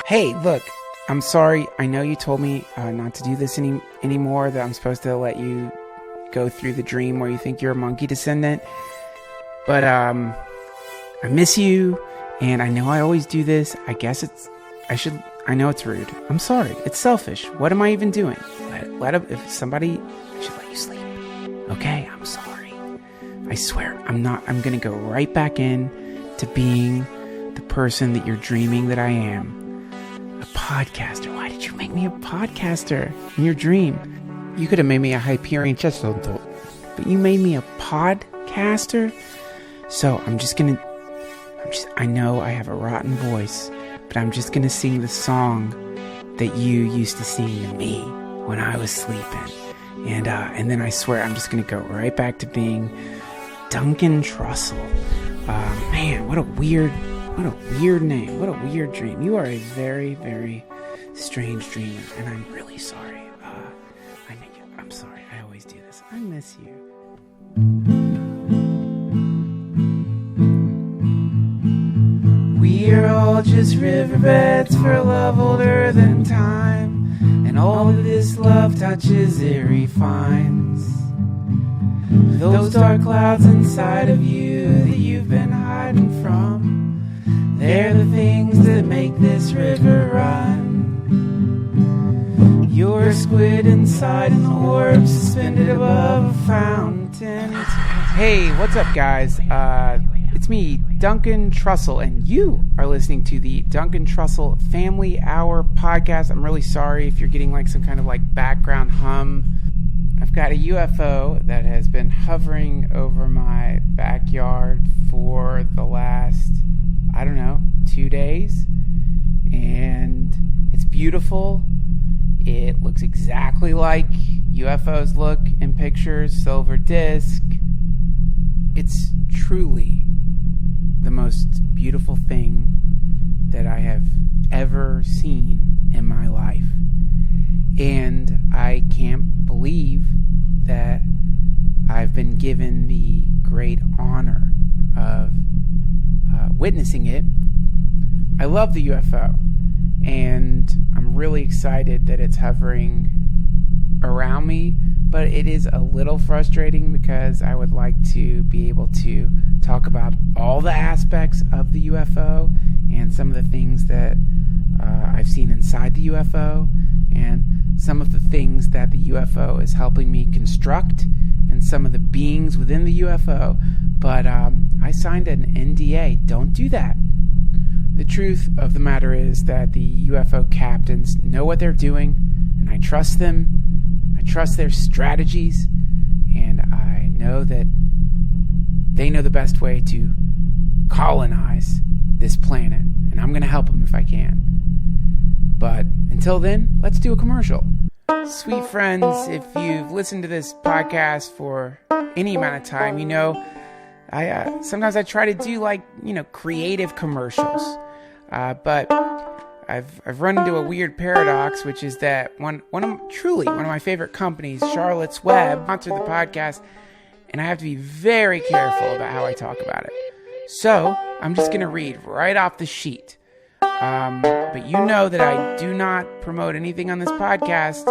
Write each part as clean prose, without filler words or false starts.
Hey, look, I'm sorry. I know you told me not to do this anymore, that I'm supposed to let you go through the dream where you think you're a monkey descendant. But I miss you, and I know I always do this. I guess I know it's rude. I'm sorry. It's selfish. What am I even doing? If somebody should let you sleep. Okay, I'm sorry. I swear, I'm gonna go right back in to being the person that you're dreaming that I am. A podcaster. Why did you make me a podcaster in your dream? You could have made me a Hyperion Chesonto, but you made me a podcaster? So I know I have a rotten voice, but I'm just gonna sing the song that you used to sing to me when I was sleeping. And then I swear I'm just gonna go right back to being Duncan Trussell. Man, what a weird name. What a weird dream. You are a very, very strange dreamer, and I'm really sorry. I'm sorry. I always do this. I miss you. We're all just riverbeds for love older than time, and all of this love touches, it refines those dark clouds inside of you that you've been hiding from. They're the things that make this river run. You're a squid inside an orb suspended above a fountain. Hey, what's up, guys? It's me, Duncan Trussell, and you are listening to the Duncan Trussell Family Hour podcast. I'm really sorry if you're getting like some kind of like background hum. I've got a UFO that has been hovering over my backyard for the last, 2 days, and it's beautiful. It looks exactly like UFOs look in pictures, silver disc. It's truly the most beautiful thing that I have ever seen in my life. And I can't believe that I've been given the great honor of witnessing it. I love the UFO, and I'm really excited that it's hovering around me, but it is a little frustrating because I would like to be able to talk about all the aspects of the UFO and some of the things that I've seen inside the UFO, and some of the things that the UFO is helping me construct, and some of the beings within the UFO. But I signed an NDA. Don't do that. The truth of the matter is that the UFO captains know what they're doing, and I trust them. I trust their strategies, and I know that they know the best way to colonize this planet, and I'm going to help them if I can. But until then, let's do a commercial. Sweet friends, if you've listened to this podcast for any amount of time, you know sometimes I try to do creative commercials, but I've run into a weird paradox, which is that one of my favorite companies, Charlotte's Web, sponsored the podcast, and I have to be very careful about how I talk about it. So I'm just going to read right off the sheet. But you know that I do not promote anything on this podcast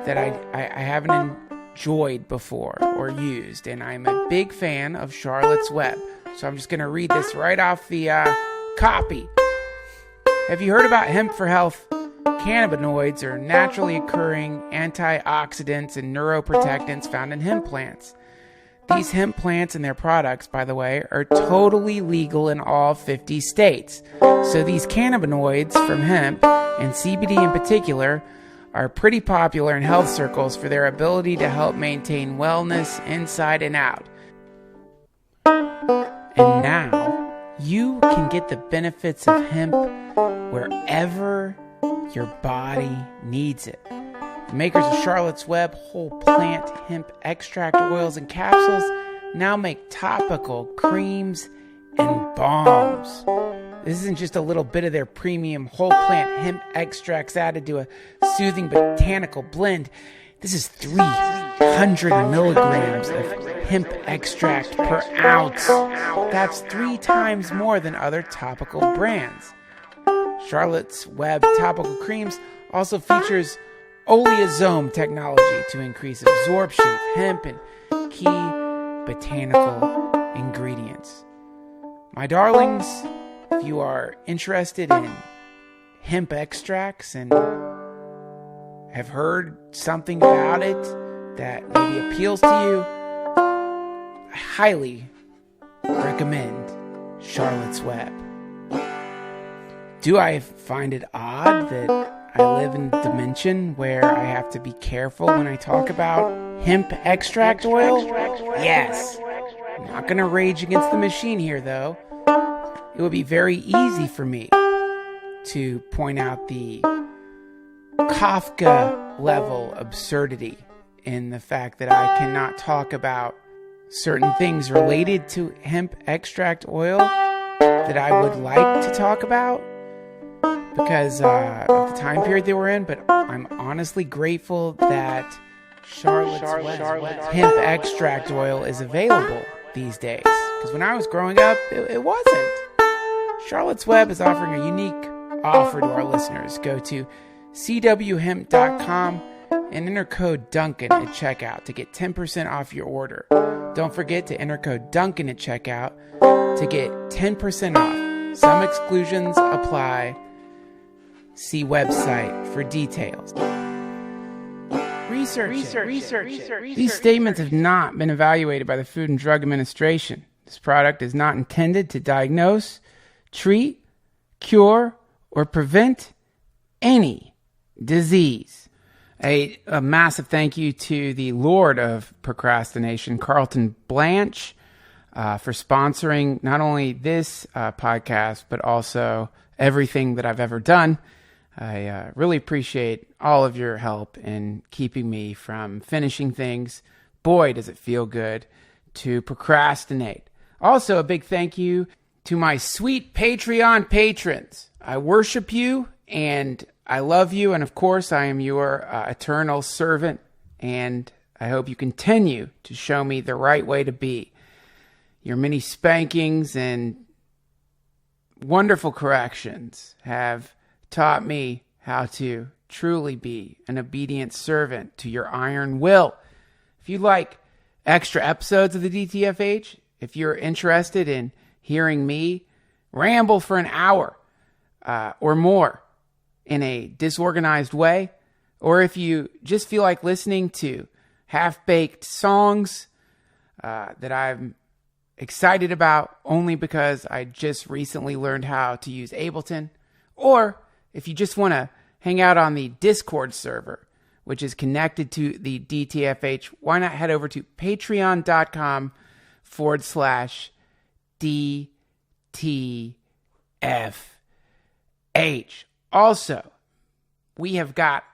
that I haven't enjoyed before or used, and I'm a big fan of Charlotte's Web. So I'm just going to read this right off the copy. Have you heard about hemp for health? Cannabinoids are naturally occurring antioxidants and neuroprotectants found in hemp plants. These hemp plants and their products, by the way, are totally legal in all 50 states. So these cannabinoids from hemp, and CBD in particular, are pretty popular in health circles for their ability to help maintain wellness inside and out. And now, you can get the benefits of hemp wherever your body needs it. The makers of Charlotte's Web whole plant hemp extract oils and capsules now make topical creams and balms. This isn't just a little bit of their premium whole plant hemp extracts added to a soothing botanical blend. This is 300 milligrams of hemp extract per ounce. That's 3 times more than other topical brands. Charlotte's Web Topical Creams also features oleosome technology to increase absorption of hemp and key botanical ingredients. My darlings, if you are interested in hemp extracts and have heard something about it that maybe appeals to you, I highly recommend Charlotte's Web. Do I find it odd that I live in a dimension where I have to be careful when I talk about hemp extract oil? Yes. I'm not going to rage against the machine here, though. It would be very easy for me to point out the Kafka-level absurdity in the fact that I cannot talk about certain things related to hemp extract oil that I would like to talk about because of the time period they were in, but I'm honestly grateful that Charlotte's hemp extract oil is available these days. Because when I was growing up, it wasn't. Charlotte's Web is offering a unique offer to our listeners. Go to cwhemp.com and enter code Duncan at checkout to get 10% off your order. Don't forget to enter code Duncan at checkout to get 10% off. Some exclusions apply. See website for details. Research. These statements have not been evaluated by the Food and Drug Administration. This product is not intended to diagnose, treat, cure, or prevent any disease. A massive thank you to the Lord of Procrastination, Carlton Blanche, for sponsoring not only this podcast, but also everything that I've ever done. I really appreciate all of your help in keeping me from finishing things. Boy, does it feel good to procrastinate. Also, a big thank you to my sweet Patreon patrons. I worship you and I love you. And of course, I am your eternal servant. And I hope you continue to show me the right way to be. Your many spankings and wonderful corrections have taught me how to truly be an obedient servant to your iron will. If you like extra episodes of the DTFH, if you're interested in hearing me ramble for an hour or more in a disorganized way, or if you just feel like listening to half-baked songs that I'm excited about only because I just recently learned how to use Ableton, or if you just want to hang out on the Discord server, which is connected to the DTFH, why not head over to patreon.com/DTFH. Also, we have got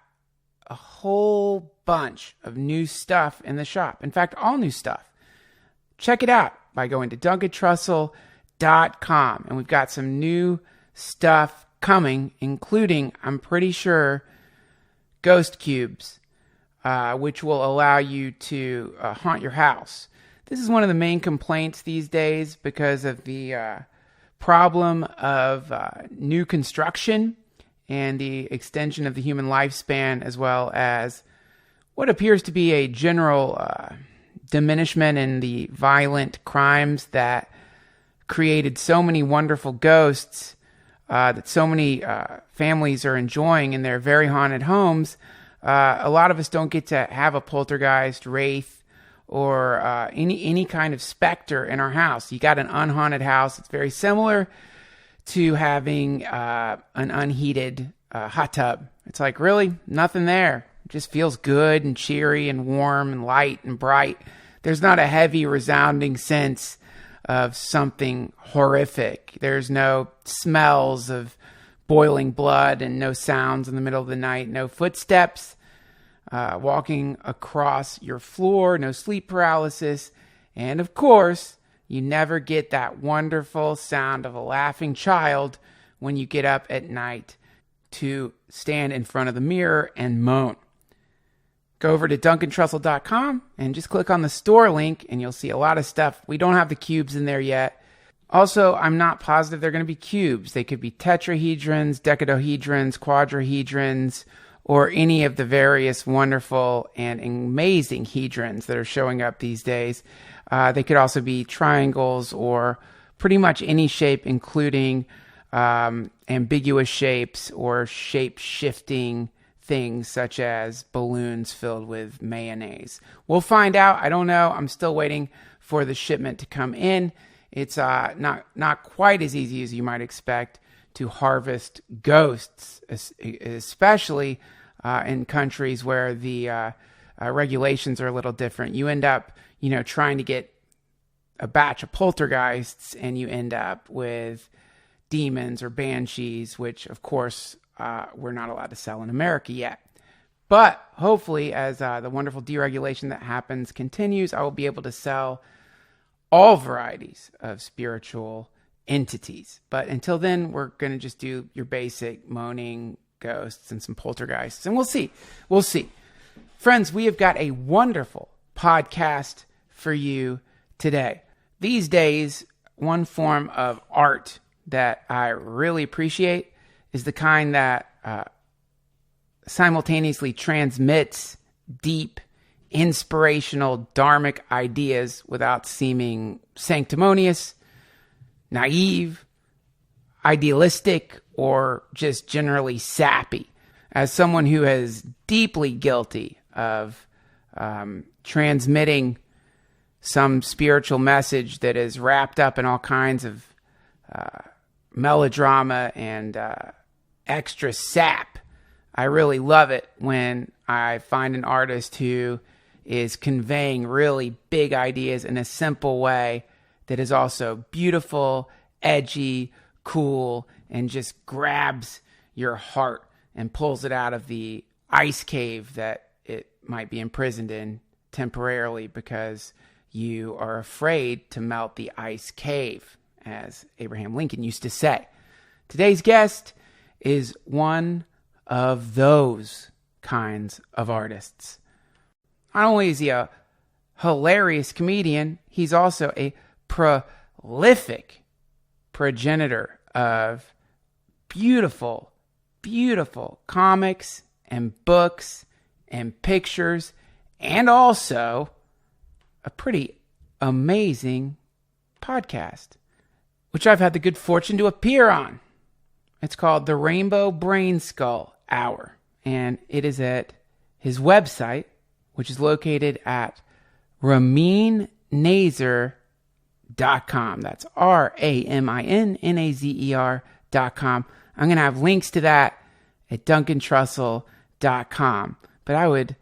a whole bunch of new stuff in the shop. In fact, all new stuff. Check it out by going to DuncanTrussell.com. And we've got some new stuff coming, including, I'm pretty sure, ghost cubes, which will allow you to haunt your house. This is one of the main complaints these days because of the problem of new construction and the extension of the human lifespan, as well as what appears to be a general diminishment in the violent crimes that created so many wonderful ghosts that so many families are enjoying in their very haunted homes. A lot of us don't get to have a poltergeist, wraith, or any kind of specter in our house. You got an unhaunted house. It's very similar to having an unheated hot tub. It's like, really? Nothing there. It just feels good and cheery and warm and light and bright. There's not a heavy, resounding sense of something horrific. There's no smells of boiling blood and no sounds in the middle of the night, no footsteps walking across your floor, no sleep paralysis, and of course, you never get that wonderful sound of a laughing child when you get up at night to stand in front of the mirror and moan. Go over to DuncanTrussell.com and just click on the store link and you'll see a lot of stuff. We don't have the cubes in there yet. Also, I'm not positive they're going to be cubes. They could be tetrahedrons, dodecahedrons, quadrahedrons, or any of the various wonderful and amazing hedrons that are showing up these days. They could also be triangles or pretty much any shape, including ambiguous shapes or shape-shifting things such as balloons filled with mayonnaise. We'll find out. I don't know. I'm still waiting for the shipment to come in. It's not quite as easy as you might expect to harvest ghosts, especially in countries where the regulations are a little different. You end up, trying to get a batch of poltergeists, and you end up with demons or banshees, which, of course, we're not allowed to sell in America yet. But hopefully, as the wonderful deregulation that happens continues, I will be able to sell all varieties of spiritual entities. But until then, we're going to just do your basic moaning ghosts and some poltergeists, and we'll see. We'll see. Friends, we have got a wonderful podcast for you today. These days, one form of art that I really appreciate is the kind that simultaneously transmits deep, inspirational, dharmic ideas without seeming sanctimonious, naive, idealistic, or just generally sappy. As someone who is deeply guilty of transmitting some spiritual message that is wrapped up in all kinds of melodrama and extra sap, I really love it when I find an artist who is conveying really big ideas in a simple way that is also beautiful, edgy, cool, and just grabs your heart and pulls it out of the ice cave that it might be imprisoned in temporarily because you are afraid to melt the ice cave, as Abraham Lincoln used to say. Today's guest is one of those kinds of artists. Not only is he a hilarious comedian, he's also a prolific progenitor of beautiful, beautiful comics and books and pictures, and also a pretty amazing podcast, which I've had the good fortune to appear on. It's called the Rainbow Brainskull Hour, and it is at his website, which is located at RaminNazer.com. That's RaminNazer.com. I'm going to have links to that at DuncanTrussell.com. But I would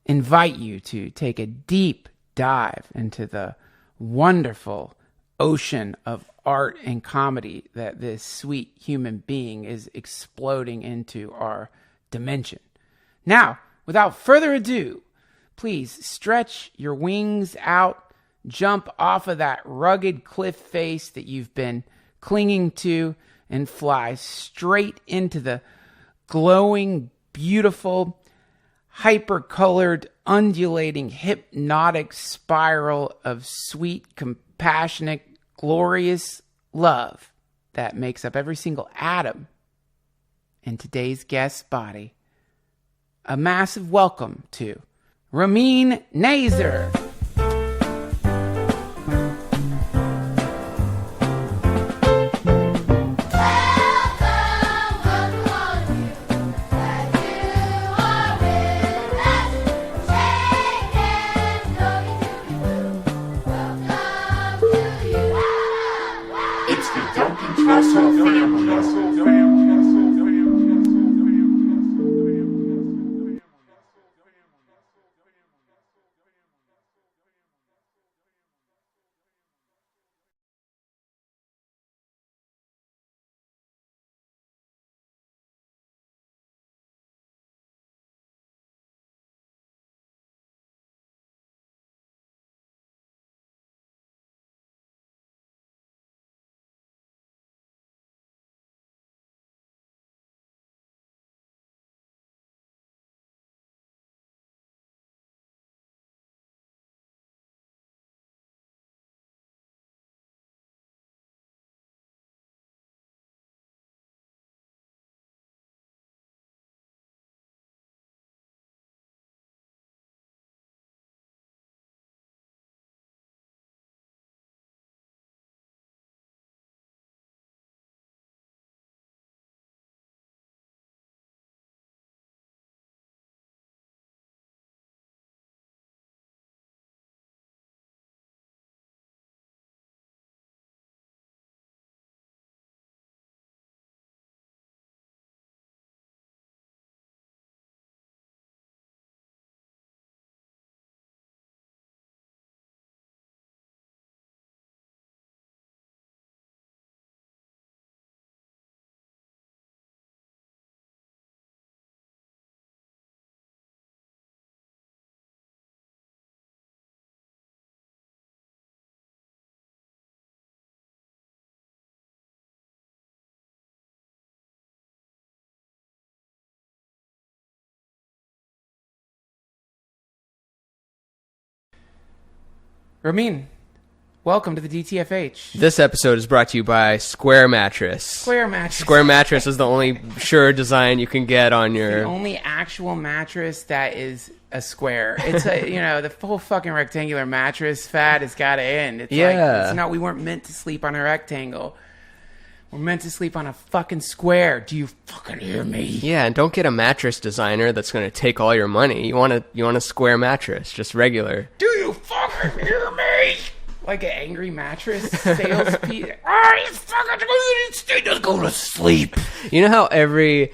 invite you to take a deep dive into the wonderful ocean of art and comedy that this sweet human being is exploding into our dimension. Now, without further ado, please stretch your wings out, jump off of that rugged cliff face that you've been clinging to, and fly straight into the glowing, beautiful, hyper-colored, undulating, hypnotic spiral of sweet, compassionate, glorious love that makes up every single atom in today's guest's body. A massive welcome to Ramin Nazer. It's the Duncan Trussell Family Hour. Ramin, welcome to the DTFH. This episode is brought to you by Square Mattress. Square Mattress. Square Mattress is the only sure design you can get on your... The only actual mattress that is a square. It's a, the full fucking rectangular mattress fad has got to end. It's like, it's not, we weren't meant to sleep on a rectangle. We're meant to sleep on a fucking square. Do you fucking hear me? Yeah, and don't get a mattress designer that's going to take all your money. You want a square mattress, just regular. Do you fucking hear me? Like an angry mattress sales piece. Just go to sleep. You know how every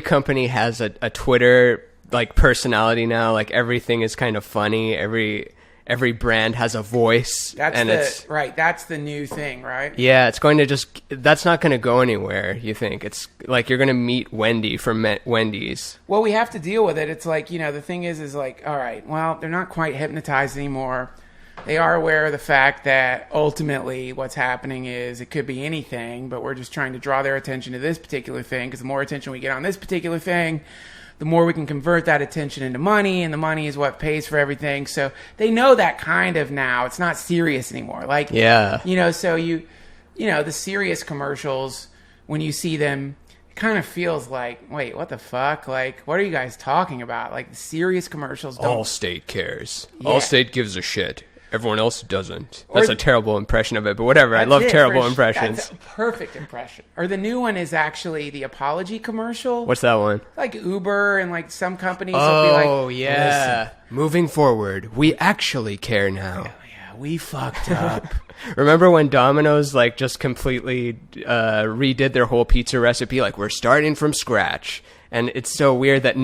company has a Twitter like personality now? Like everything is kind of funny. Every brand has a voice. That's the new thing, right? Yeah, that's not going to go anywhere, you think. It's like you're going to meet Wendy from Wendy's. Well, we have to deal with it. It's like, the thing is like, all right, well, they're not quite hypnotized anymore. They are aware of the fact that ultimately what's happening is it could be anything, but we're just trying to draw their attention to this particular thing, because the more attention we get on this particular thing, the more we can convert that attention into money, and the money is what pays for everything. So they know that kind of now. It's not serious anymore. Like, so the serious commercials, when you see them, it kind of feels like, wait, what the fuck? Like, what are you guys talking about? Like, the serious commercials don't... Allstate cares. Yeah. Allstate gives a shit. Everyone else doesn't. That's a terrible impression of it, but whatever. I love terrible impressions. That's a perfect impression. Or the new one is actually the apology commercial. What's that one? Like Uber and like some companies will be like, oh, yeah. Listen. Moving forward, we actually care now. Yeah, we fucked up. Remember when Domino's like just completely redid their whole pizza recipe? Like, we're starting from scratch. And it's so weird that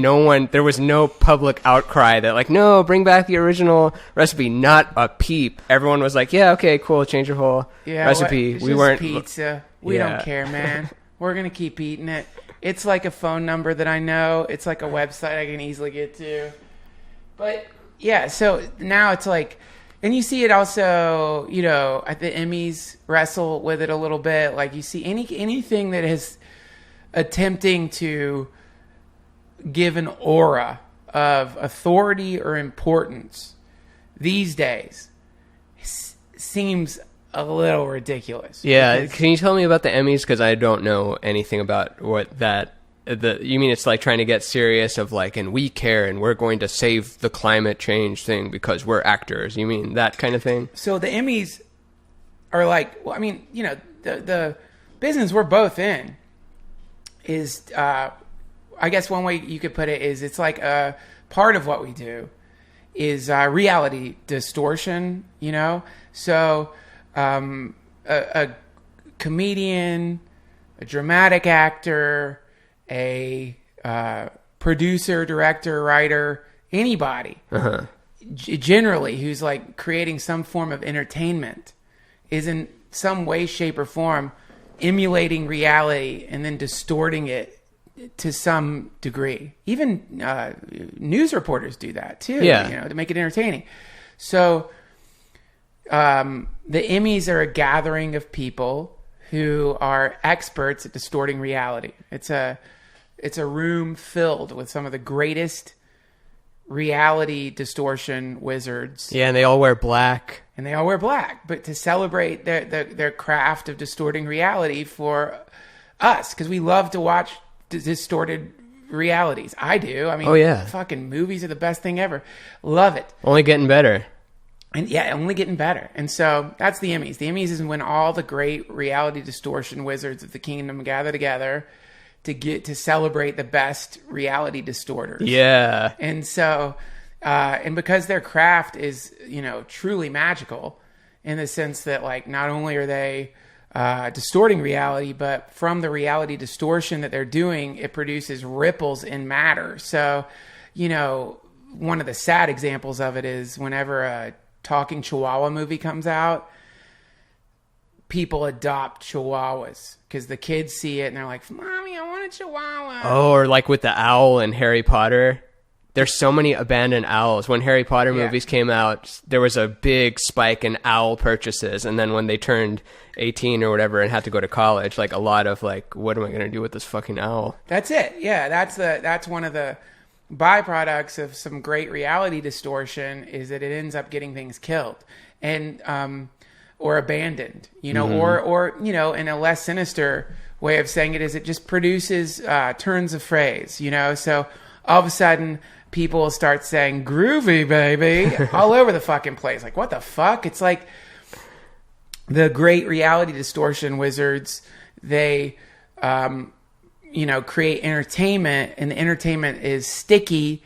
there was no public outcry that like, no, bring back the original recipe. Not a peep. Everyone was like, yeah, okay, cool, change your whole recipe. We weren't pizza. We don't care, man. We're going to keep eating it. It's like a phone number that I know. It's like a website I can easily get to. But yeah, so now it's like, and you see it also, at the Emmys wrestle with it a little bit. Like you see anything that is attempting to give an aura of authority or importance these days seems a little ridiculous. Yeah, can you tell me about the Emmys? Because I don't know anything about what that... you mean it's like trying to get serious of like, and we care and we're going to save the climate change thing because we're actors. You mean that kind of thing? So the Emmys are like, well, I mean, the business we're both in is... I guess one way you could put it is it's like a part of what we do is reality distortion, So a comedian, a dramatic actor, a producer, director, writer, anybody, generally who's like creating some form of entertainment is in some way, shape, or form emulating reality and then distorting it to some degree. Even news reporters do that too, to make it entertaining. So the Emmys are a gathering of people who are experts at distorting reality. It's a room filled with some of the greatest reality distortion wizards. Yeah, and they all wear black. But to celebrate their craft of distorting reality for us, because we love to watch distorted realities. I do. I mean, fucking movies are the best thing ever. Love it. Only getting better. And only getting better. And so that's the Emmys. The Emmys is when all the great reality distortion wizards of the kingdom gather together to celebrate the best reality distorters. Yeah. And so, and because their craft is, truly magical in the sense that like, not only are they distorting reality, but from the reality distortion that they're doing, it produces ripples in matter. So, one of the sad examples of it is whenever a talking Chihuahua movie comes out, people adopt Chihuahuas because the kids see it and they're like, Mommy, I want a Chihuahua. Oh, or like with the owl in Harry Potter. There's so many abandoned owls. When Harry Potter movies came out, there was a big spike in owl purchases. And then when they turned 18 or whatever and had to go to college, like a lot of like, what am I going to do with this fucking owl? That's it. Yeah, that's one of the byproducts of some great reality distortion is that it ends up getting things killed. and or abandoned, or in a less sinister way of saying it is, it just produces turns of phrase, so all of a sudden people will start saying groovy baby all over the fucking place. Like, what the fuck? It's like the great reality distortion wizards, they create entertainment, and the entertainment is sticky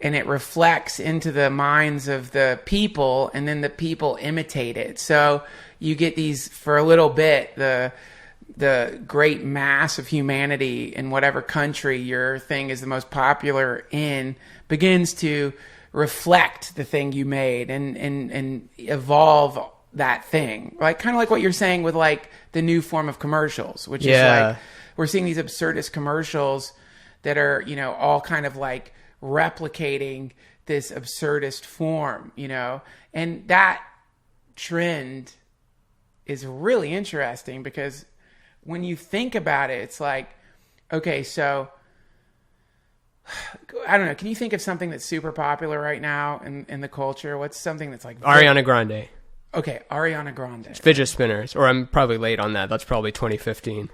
and it reflects into the minds of the people, and then the people imitate it. So you get these, for a little bit, the great mass of humanity in whatever country your thing is the most popular in begins to reflect the thing you made and evolve that thing. Like, kind of like what you're saying with like the new form of commercials, which is like, we're seeing these absurdist commercials that are, all kind of like replicating this absurdist form, and that trend is really interesting because when you think about it, it's like, okay, so I don't know. Can you think of something that's super popular right now in the culture? What's something that's like Ariana Grande? Okay, Ariana Grande. Fidget spinners, or I'm probably late on that. That's probably 2015.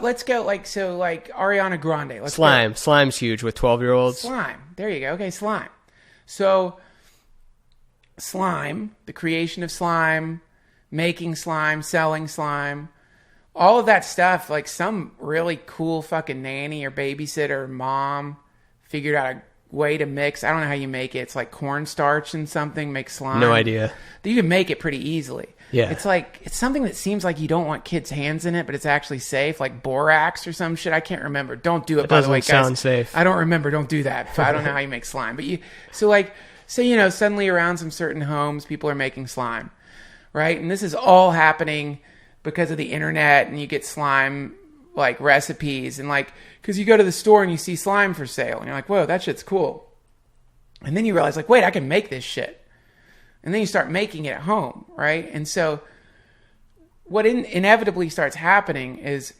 Let's go like Ariana Grande. Let's slime. Go. Slime's huge with 12-year-olds. Slime. There you go. Okay, slime. So slime, the creation of slime, making slime, selling slime, all of that stuff, like some really cool fucking nanny or babysitter or mom figured out a way to mix. I don't know how you make it. It's like cornstarch and something, make slime. No idea. You can make it pretty easily. Yeah. It's like, it's something that seems like you don't want kids' hands in it, but it's actually safe, like borax or some shit. I can't remember. Don't do it, by the way, guys. Doesn't sound safe. I don't remember. Don't do that. I don't know how you make slime. But suddenly around some certain homes, people are making slime, right? And this is all happening because of the internet, and you get slime like recipes, and like, because you go to the store and you see slime for sale, and you're like, whoa, that shit's cool. And then you realize, like, wait, I can make this shit. And then you start making it at home, right? And so what inevitably starts happening is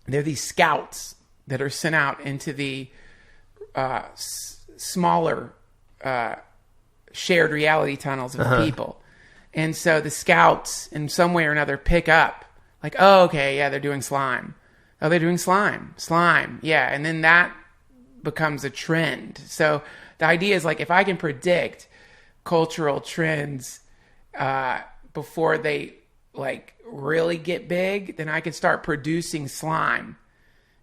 there are these scouts that are sent out into the smaller shared reality tunnels of people. And so the scouts, in some way or another, pick up, like, oh, okay, yeah, they're doing slime. Oh, they're doing slime. Slime, yeah. And then that becomes a trend. So the idea is, like, if I can predict cultural trends before they like really get big, then I can start producing slime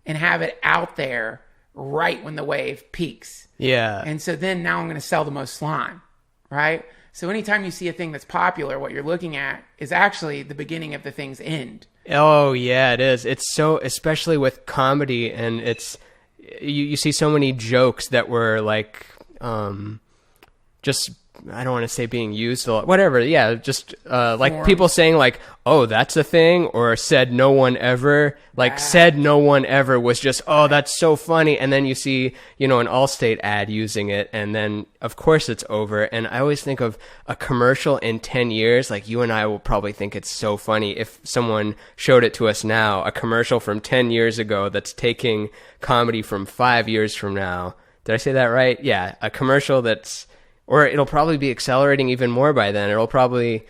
and have it out there right when the wave peaks. Yeah. And so then now I'm going to sell the most slime, right? So anytime you see a thing that's popular, what you're looking at is actually the beginning of the thing's end. Oh yeah, it is. It's so, especially with comedy, and it's you see so many jokes that were like just, I don't want to say being used a lot, whatever. Yeah, just like people saying like, oh, that's a thing, or said no one ever. Like said no one ever was just, oh, that's so funny. And then you see, an Allstate ad using it, and then of course it's over. And I always think of a commercial in 10 years, like you and I will probably think it's so funny if someone showed it to us now, a commercial from 10 years ago that's taking comedy from 5 years from now. Did I say that right? Yeah, a commercial that's, or it'll probably be accelerating even more by then. It'll probably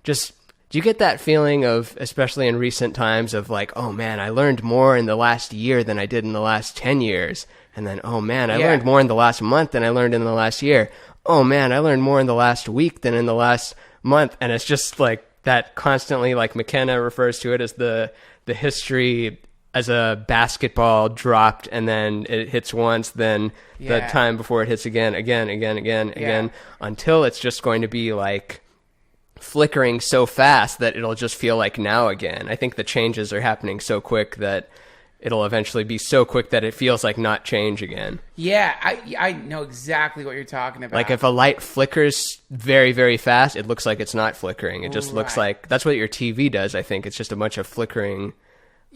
just, do you get that feeling of, especially in recent times, of like, oh man, I learned more in the last year than I did in the last 10 years. And then, oh man, I learned more in the last month than I learned in the last year. Oh man, I learned more in the last week than in the last month. And it's just like that constantly, like McKenna refers to it as the history as a basketball dropped, and then it hits once, then the time before it hits again, until it's just going to be like flickering so fast that it'll just feel like now again. I think the changes are happening so quick that it'll eventually be so quick that it feels like not change again. Yeah, I know exactly what you're talking about. Like if a light flickers very, very fast, it looks like it's not flickering. It just looks like, that's what your TV does, I think. It's just a bunch of flickering.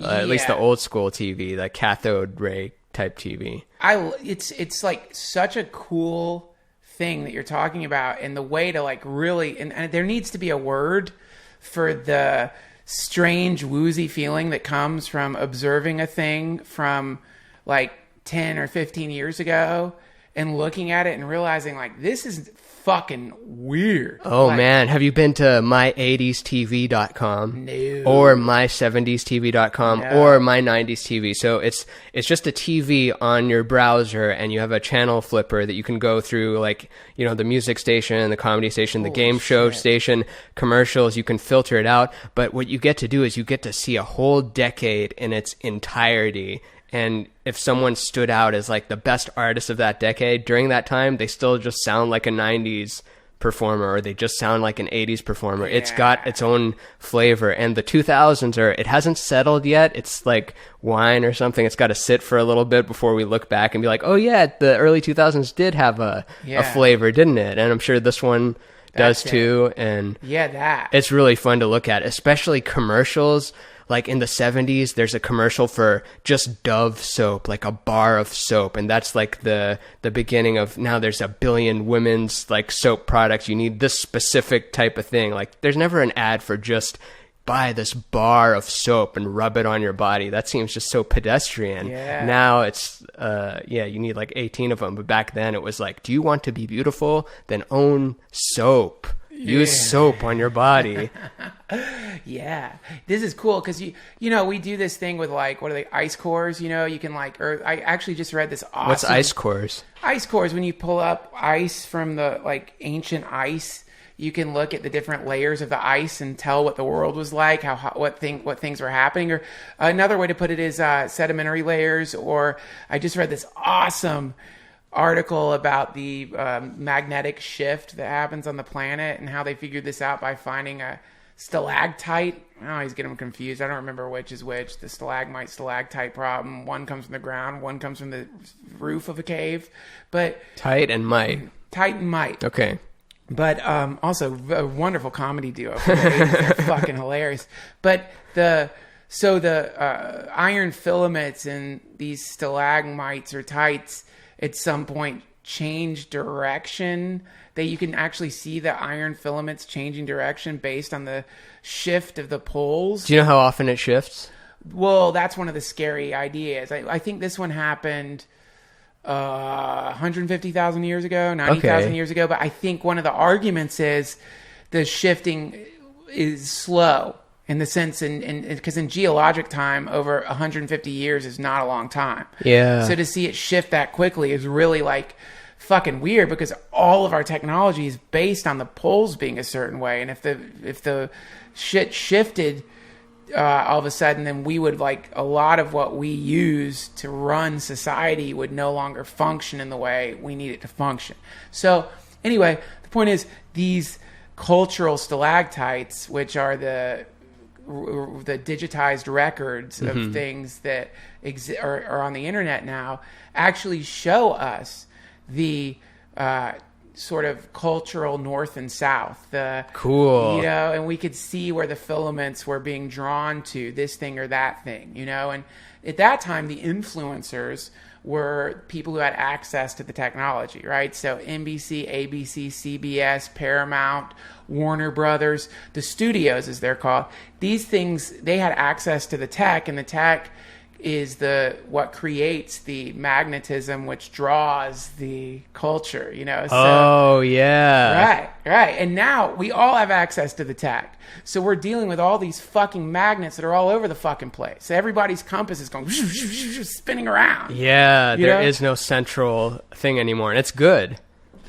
At least the old school TV, the cathode ray type TV. It's like such a cool thing that you're talking about, and the way to like really, and there needs to be a word for the strange woozy feeling that comes from observing a thing from like 10 or 15 years ago, and looking at it and realizing like this is fucking weird. Oh, like, man. Have you been to my80stv.com? No. Or my70stv.com? No. Or my90stv? So it's just a TV on your browser, and you have a channel flipper that you can go through, like, you know, the music station, the comedy station, the game show station, commercials. You can filter it out. But what you get to do is you get to see a whole decade in its entirety. And if someone stood out as like the best artist of that decade during that time, they still just sound like a 90s performer, or they just sound like an 80s performer. Yeah. It's got its own flavor. And the 2000s it hasn't settled yet. It's like wine or something. It's got to sit for a little bit before we look back and be like, oh yeah, the early 2000s did have a flavor, didn't it? And I'm sure this one does too. And it's really fun to look at, especially commercials. Like in the 70s, there's a commercial for just Dove soap, like a bar of soap. And that's like the beginning of now there's a billion women's like soap products. You need this specific type of thing. Like there's never an ad for just buy this bar of soap and rub it on your body. That seems just so pedestrian. Yeah. Now it's, you need like 18 of them. But back then it was like, do you want to be beautiful? Then own soap. Use soap on your body. Yeah, this is cool because you know we do this thing with like what are they, ice cores? You know, you can like, or I actually just read this awesome. What's ice cores? Ice cores, when you pull up ice from the like ancient ice, you can look at the different layers of the ice and tell what the world was like, what things were happening. Or another way to put it is sedimentary layers. Or I just read this awesome article about the magnetic shift that happens on the planet and how they figured this out by finding a stalactite. I always get them confused. I don't remember which is which. The stalagmite stalactite problem. One comes from the ground, one comes from the roof of a cave. But Tight and Might. Okay. But also a wonderful comedy duo. They're fucking hilarious. But the iron filaments in these stalagmites or tights at some point change direction. That you can actually see the iron filaments changing direction based on the shift of the poles. Do you know how often it shifts? Well, that's one of the scary ideas. I think this one happened 150,000 years ago, 90,000 years ago. But I think one of the arguments is the shifting is slow. In the sense, because in geologic time, over 150 years is not a long time. Yeah. So to see it shift that quickly is really like fucking weird, because all of our technology is based on the poles being a certain way. And if the shit shifted all of a sudden, then we would like a lot of what we use to run society would no longer function in the way we need it to function. So anyway, the point is these cultural stalactites, which are the digitized records of things that are on the internet now, actually show us the sort of cultural north and south. Cool. You know, and we could see where the filaments were being drawn to this thing or that thing, you know. And at that time, the influencers were people who had access to the technology, right? So NBC, ABC, CBS, Paramount, Warner Brothers, the studios as they're called. These things, they had access to the tech, and the tech is what creates the magnetism which draws the culture, you know? So, Right. And now we all have access to the tech. So we're dealing with all these fucking magnets that are all over the fucking place. So everybody's compass is going spinning around. Yeah, there is no central thing anymore, and it's good.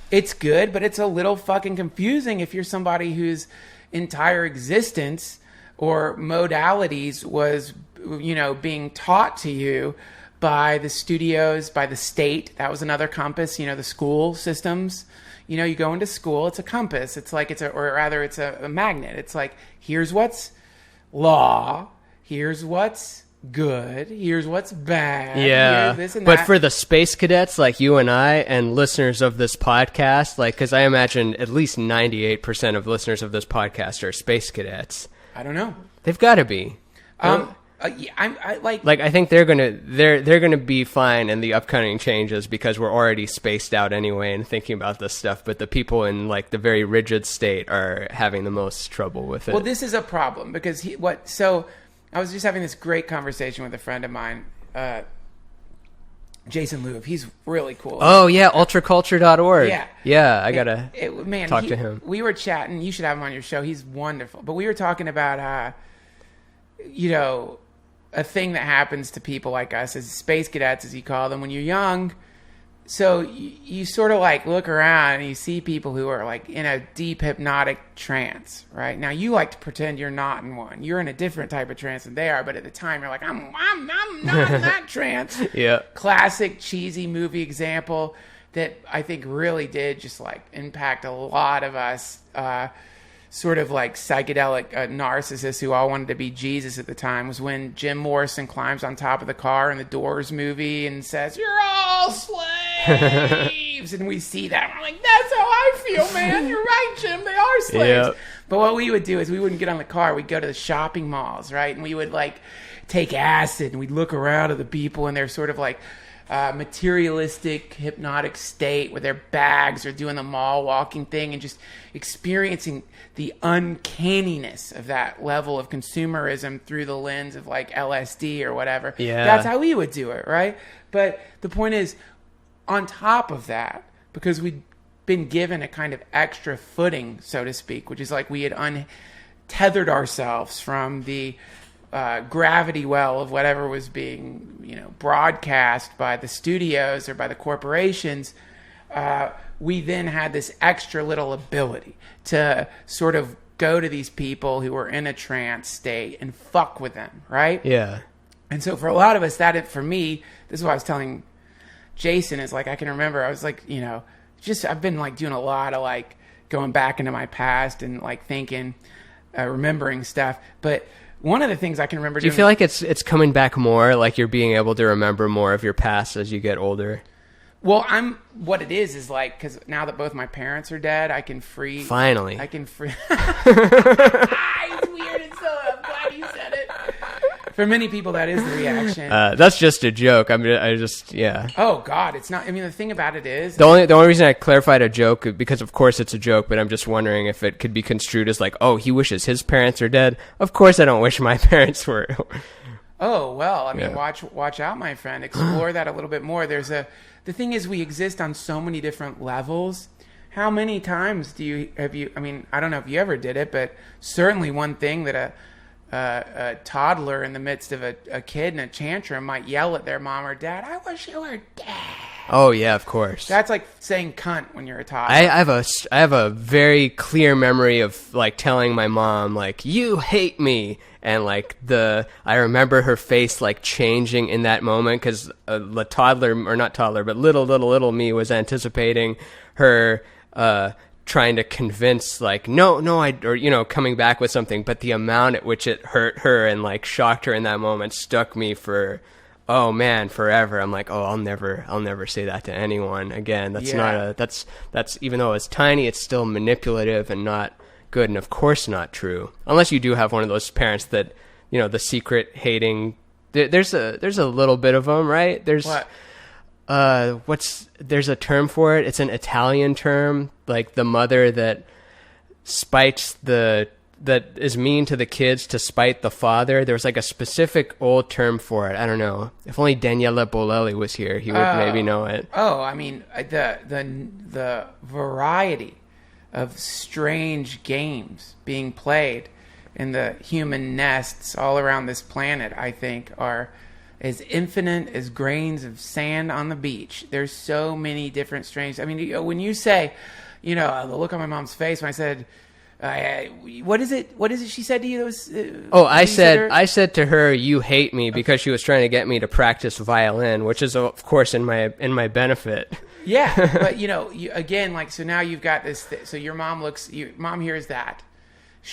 It's good, but it's a little fucking confusing if you're somebody whose entire existence or modalities was, you know, being taught to you by the studios, by the state. That was another compass, you know, the school systems. You know, you go into school, it's a compass. It's like it's a magnet. It's like, here's what's law, here's what's good, here's what's bad. Yeah, this and but that. for the space cadets like you and I and listeners of this podcast, like, because I imagine at least 98% of listeners of this podcast are space cadets. I don't know. They've got to be. I think they're gonna be fine in the upcoming changes because we're already spaced out anyway and thinking about this stuff. But the people in like the very rigid state are having the most trouble with it. Well, this is a problem because So I was just having this great conversation with a friend of mine Jason Louv. He's really cool. Oh yeah, ultraculture.org. Yeah. Yeah, I gotta talk to him. We were chatting. You should have him on your show. He's wonderful. But we were talking about, a thing that happens to people like us as space cadets, as you call them, when you're young. So you sort of like look around and you see people who are like in a deep hypnotic trance, right? Now you like to pretend you're not in one. You're in a different type of trance than they are, but at the time you're like, I'm not in that trance. Yeah. Classic cheesy movie example that I think really did just like impact a lot of us, sort of like psychedelic narcissists who all wanted to be Jesus at the time, was when Jim Morrison climbs on top of the car in the Doors movie and says, "You're all slaves." And we see that. We're like, that's how I feel, man. You're right, Jim. They are slaves. Yep. But what we would do is we wouldn't get on the car. We'd go to the shopping malls, right? And we would like take acid and we'd look around at the people and they're sort of like materialistic, hypnotic state where their bags are doing the mall walking thing and just experiencing the uncanniness of that level of consumerism through the lens of like LSD or whatever. Yeah. That's how we would do it, right? But the point is, on top of that, because we'd been given a kind of extra footing, so to speak, which is like we had untethered ourselves from the gravity well of whatever was being, broadcast by the studios or by the corporations, we then had this extra little ability to sort of go to these people who were in a trance state and fuck with them, right? Yeah. And so for a lot of us, for me, this is what I was telling Jason, is like, I can remember, I was like, I've been like doing a lot of like going back into my past and like thinking, remembering stuff. But one of the things I can remember doing... Do you feel like it's coming back more, like you're being able to remember more of your past as you get older? Well, what it is like, because now that both my parents are dead, I can free... Finally. I can free... It's weird, and so I'm glad you said it. For many people, that is the reaction. That's just a joke. Yeah. Oh, God, it's not... I mean, the thing about it is... The only reason I clarified a joke, because of course it's a joke, but I'm just wondering if it could be construed as like, oh, he wishes his parents are dead. Of course I don't wish my parents were. Oh, well, I mean, watch out, my friend. Explore that a little bit more. The thing is, we exist on so many different levels. How many times I don't know if you ever did it, but certainly one thing that a toddler in the midst of a kid in a tantrum might yell at their mom or dad, "I wish you were dead." Oh yeah, of course. That's like saying cunt when you're a toddler. I have a very clear memory of like telling my mom like, "You hate me," and like I remember her face like changing in that moment because the toddler, or not toddler, but little me was anticipating her trying to convince like coming back with something, but the amount at which it hurt her and like shocked her in that moment stuck me for forever. I'm like, I'll never say that to anyone again. That's even though it's tiny, it's still manipulative and not good, and of course not true, unless you do have one of those parents that the secret hating. There's a little bit of them, right? There's what? There's a term for it. It's an Italian term, like the mother that that is mean to the kids to spite the father. There's like a specific old term for it. I don't know. If only Daniele Bolelli was here, he would maybe know it. Oh, I mean, the variety of strange games being played in the human nests all around this planet, I think, are as infinite as grains of sand on the beach. There's so many different strange... I mean, when you say, the look on my mom's face when I said, what is it she said to you? I said to her, "You hate me," because she was trying to get me to practice violin, which is of course in my benefit. Yeah, but again, like, so now you've got this. So your mom mom hears that.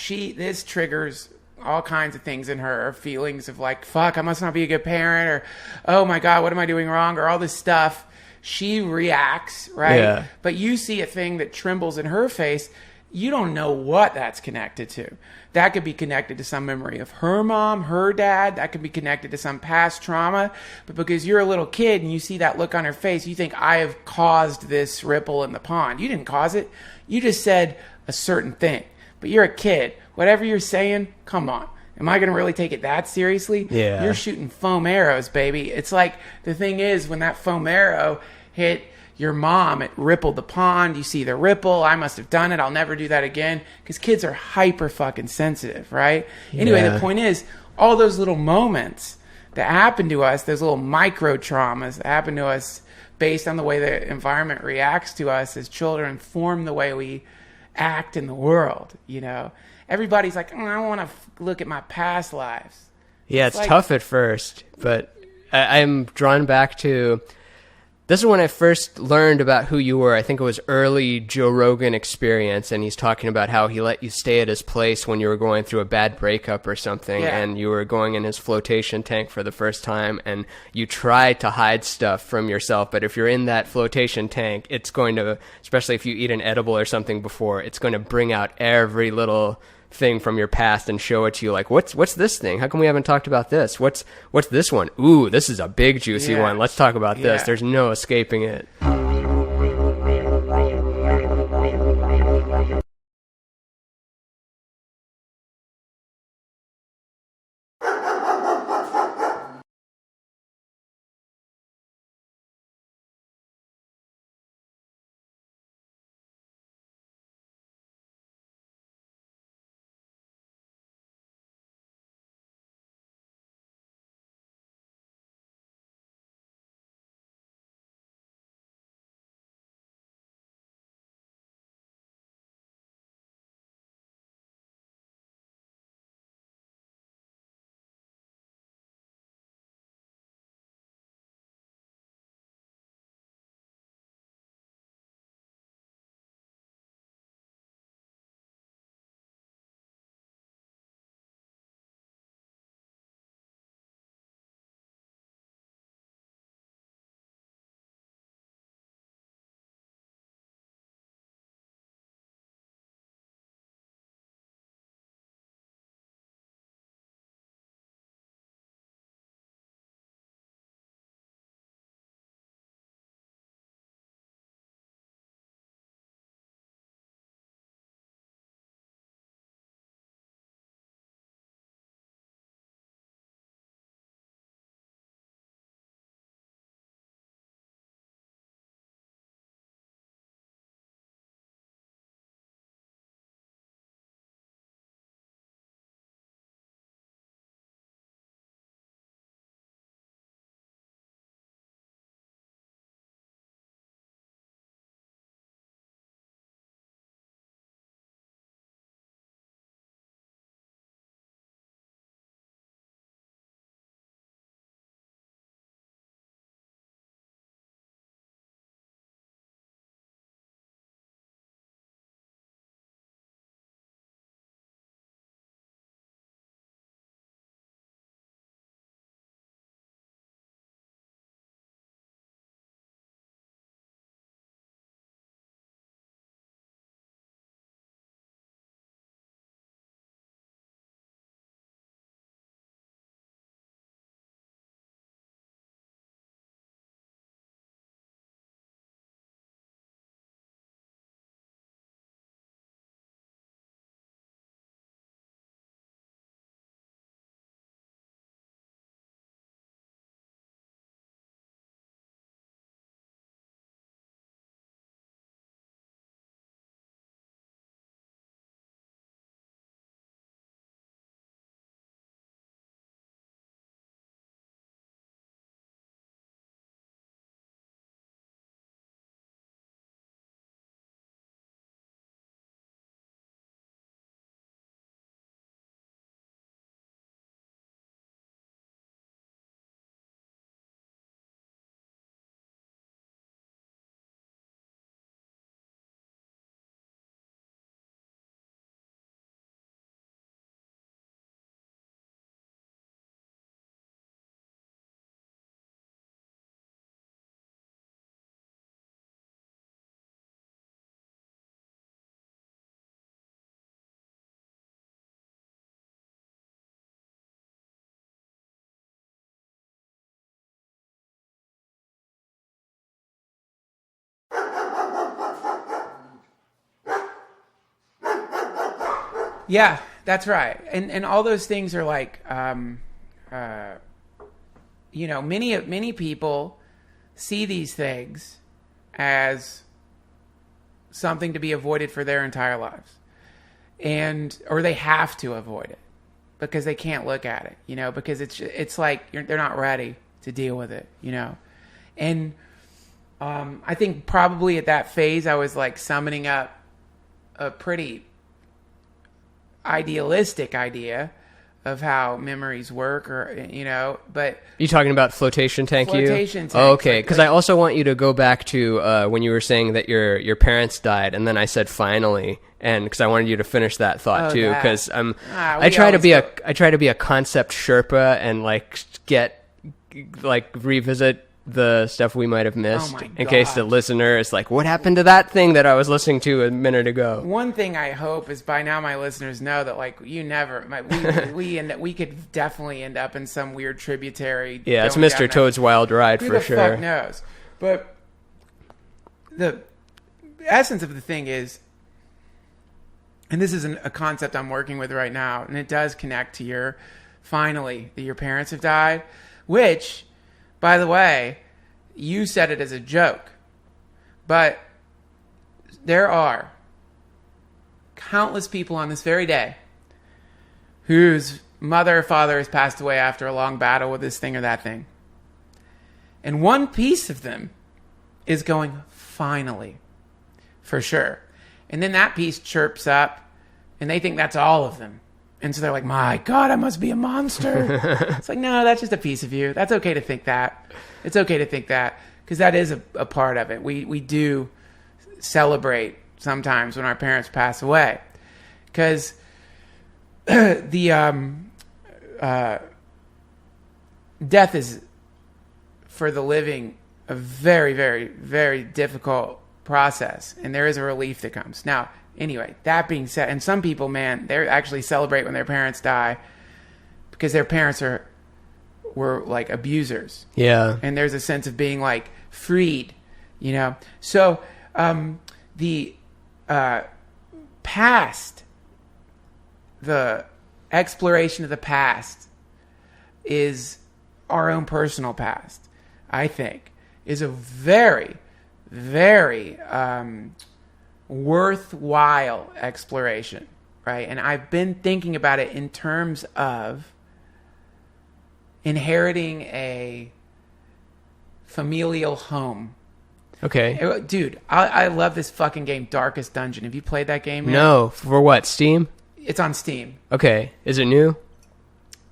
This triggers all kinds of things in her, feelings of like, fuck, I must not be a good parent, or, oh my God, what am I doing wrong, or all this stuff. She reacts, right? Yeah. But you see a thing that trembles in her face. You don't know what that's connected to. That could be connected to some memory of her mom, her dad. That could be connected to some past trauma. But because you're a little kid and you see that look on her face, you think, I have caused this ripple in the pond. You didn't cause it. You just said a certain thing. But you're a kid. Whatever you're saying, come on. Am I going to really take it that seriously? Yeah. You're shooting foam arrows, baby. It's like, the thing is, when that foam arrow hit your mom, it rippled the pond. You see the ripple. I must have done it. I'll never do that again. Because kids are hyper fucking sensitive, right? Anyway, Yeah. the point is, all those little moments that happen to us, those little micro-traumas that happen to us based on the way the environment reacts to us as children, form the way we act in the world, you know? Everybody's like, I want to look at my past lives. Yeah, it's like- tough at first, but I'm drawn back to... This is when I first learned about who you were. I think it was early Joe Rogan Experience, and he's talking about how he let you stay at his place when you were going through a bad breakup or something, Yeah. and you were going in his flotation tank for the first time, and you try to hide stuff from yourself, but if you're in that flotation tank, it's going to, especially if you eat an edible or something before, it's going to bring out every little thing from your past and show it to you, like, what's this thing? How come we haven't talked about this? What's this one? Ooh, this is a big juicy Yeah. one. Let's talk about this. Yeah. There's no escaping it. Yeah, That's right. And all those things are like, many people see these things as something to be avoided for their entire lives. Or they have to avoid it because they can't look at it, because it's like they're not ready to deal with it, And I think probably at that phase I was like summoning up a pretty idealistic idea of how memories work, but you talking about flotation tank? Flotation tank. Oh, okay, because I also want you to go back to when you were saying that your parents died, and then I said finally, and because I wanted you to finish that thought too, because I try to be a concept Sherpa and like revisit the stuff we might have missed in case the listener is like, what happened to that thing that I was listening to a minute ago? One thing I hope is by now my listeners know that like we could definitely end up in some weird tributary. Yeah, it's Mr. Toad's Wild Ride for sure. Who the fuck knows? But the essence of the thing is, and this is a concept I'm working with right now, and it does connect to your parents have died, which, by the way, you said it as a joke, but there are countless people on this very day whose mother or father has passed away after a long battle with this thing or that thing. And one piece of them is going, finally, for sure. And then that piece chirps up, and they think that's all of them. And so they're like, my God, I must be a monster. It's like, no, that's just a piece of you. That's okay to think that. It's okay to think that, because that is a part of it. We do celebrate sometimes when our parents pass away, because the death is, for the living, a very, very, very difficult process, and there is a relief that comes. Now, anyway, that being said, and some people, man, they actually celebrate when their parents die because their parents were like abusers. Yeah. And there's a sense of being like freed, So the past, the exploration of the past is our own personal past, I think, is a very, very worthwhile exploration, right? And I've been thinking about it in terms of inheriting a familial home. Okay. Dude, I love this fucking game, Darkest Dungeon. Have you played that game yet? No. For what, Steam? It's on Steam. Okay. Is it new?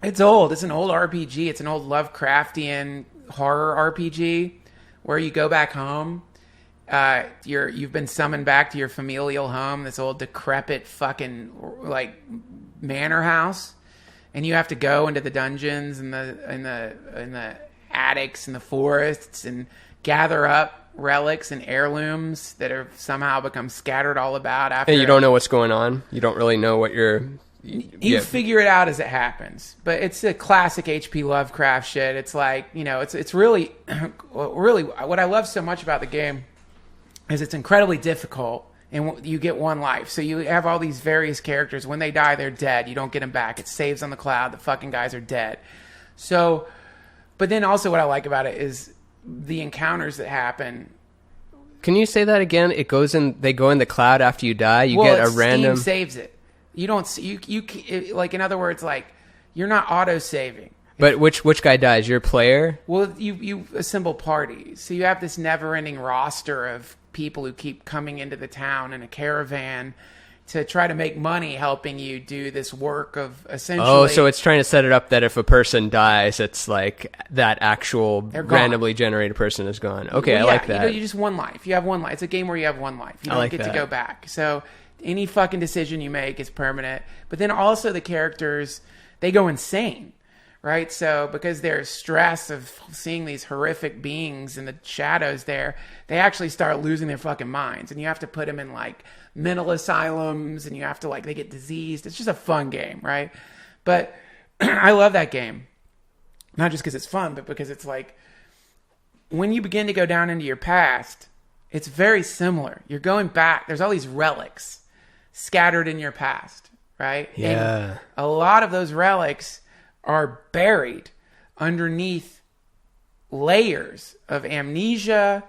It's old. It's an old RPG. It's an old Lovecraftian horror RPG where you go back home. You've been summoned back to your familial home, this old decrepit fucking like manor house, and you have to go into the dungeons and the attics and the forests and gather up relics and heirlooms that have somehow become scattered all about after. And you don't know what's going on. You don't really know what you figure it out as it happens, but it's a classic H.P. Lovecraft shit. It's like, it's really what I love so much about the game is it's incredibly difficult, and you get one life. So you have all these various characters. When they die, they're dead. You don't get them back. It saves on the cloud. The fucking guys are dead. So, but then also what I like about it is the encounters that happen. Can you say that again? They go in the cloud after you die. You get a random. Steam saves it. You don't. Like, in other words, like, you're not auto saving. But which guy dies? Your player? Well, you assemble parties. So you have this never-ending roster of people who keep coming into the town in a caravan to try to make money helping you do this work of essentially... Oh, so it's trying to set it up that if a person dies, it's like that actual randomly generated person is gone. Okay, well, yeah, I like that. You just one life. You have one life. It's a game where you have one life. You don't get to go back. So any fucking decision you make is permanent. But then also the characters, they go insane. Right? So because there's stress of seeing these horrific beings in the shadows there, they actually start losing their fucking minds. And you have to put them in like mental asylums, and you have to they get diseased. It's just a fun game, right? But I love that game. Not just because it's fun, but because it's like when you begin to go down into your past, it's very similar. You're going back. There's all these relics scattered in your past. right? Yeah. And a lot of those relics are buried underneath layers of amnesia,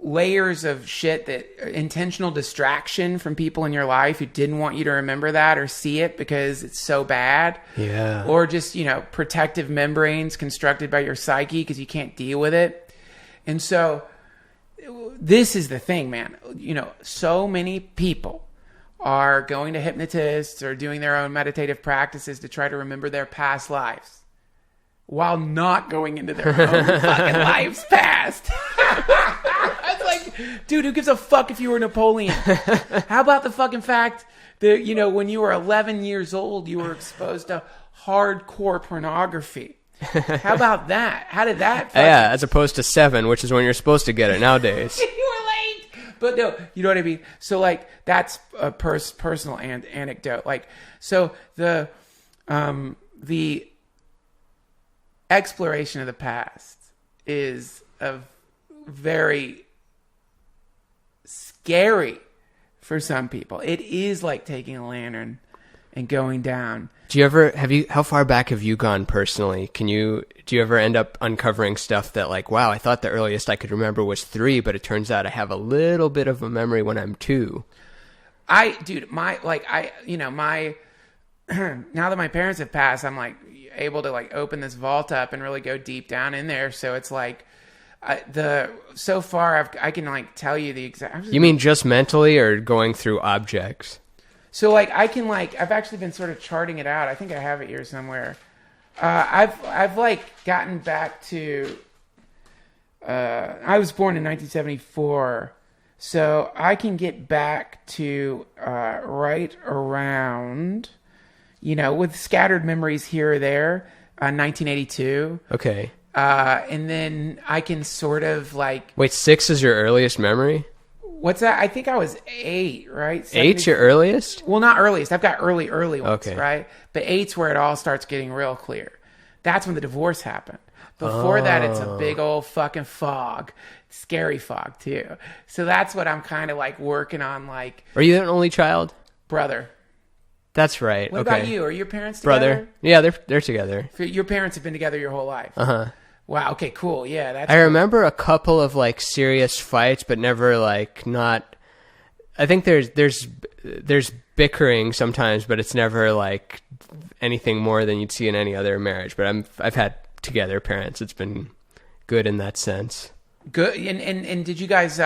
layers of shit that intentional distraction from people in your life who didn't want you to remember that or see it because it's so bad. Yeah. Or just, protective membranes constructed by your psyche because you can't deal with it. And so this is the thing, man. So many people are going to hypnotists or doing their own meditative practices to try to remember their past lives while not going into their own fucking lives past. It's like, dude, who gives a fuck if you were Napoleon? How about the fucking fact that, when you were 11 years old, you were exposed to hardcore pornography? How about that? How did that Yeah, as opposed to 7, which is when you're supposed to get it nowadays. You were late. But no, you know what I mean? So, like, that's a personal anecdote. Like, so the exploration of the past is a very scary for some people. It is like taking a lantern and going down. How far back have you gone personally? Do you ever end up uncovering stuff that like, wow, I thought the earliest I could remember was 3, but it turns out I have a little bit of a memory when I'm 2. Now that my parents have passed, I'm like able to like open this vault up and really go deep down in there. So it's like so far I can like tell you the exact. You mean just mentally or going through objects? So like I can like I've actually been sort of charting it out. I think I have it here somewhere. I've like gotten back to. I was born in 1974, so I can get back to right around. With scattered memories here or there, 1982. Okay. And then I can sort of like... Wait, 6 is your earliest memory? What's that? I think I was 8, right? 8's your earliest? Well, not earliest. I've got early ones, okay. Right? But 8's where it all starts getting real clear. That's when the divorce happened. Before that, it's a big old fucking fog. Scary fog, too. So that's what I'm kind of like working on, like... Are you an only child? Brother. That's right. What about you? Are your parents together? Brother. Yeah, they're together. Your parents have been together your whole life. Uh-huh. Wow. Okay. Cool. Yeah. That's. I remember a couple of like serious fights, but never like not. I think there's bickering sometimes, but it's never like anything more than you'd see in any other marriage. But I've had together parents. It's been good in that sense. Good. And did you guys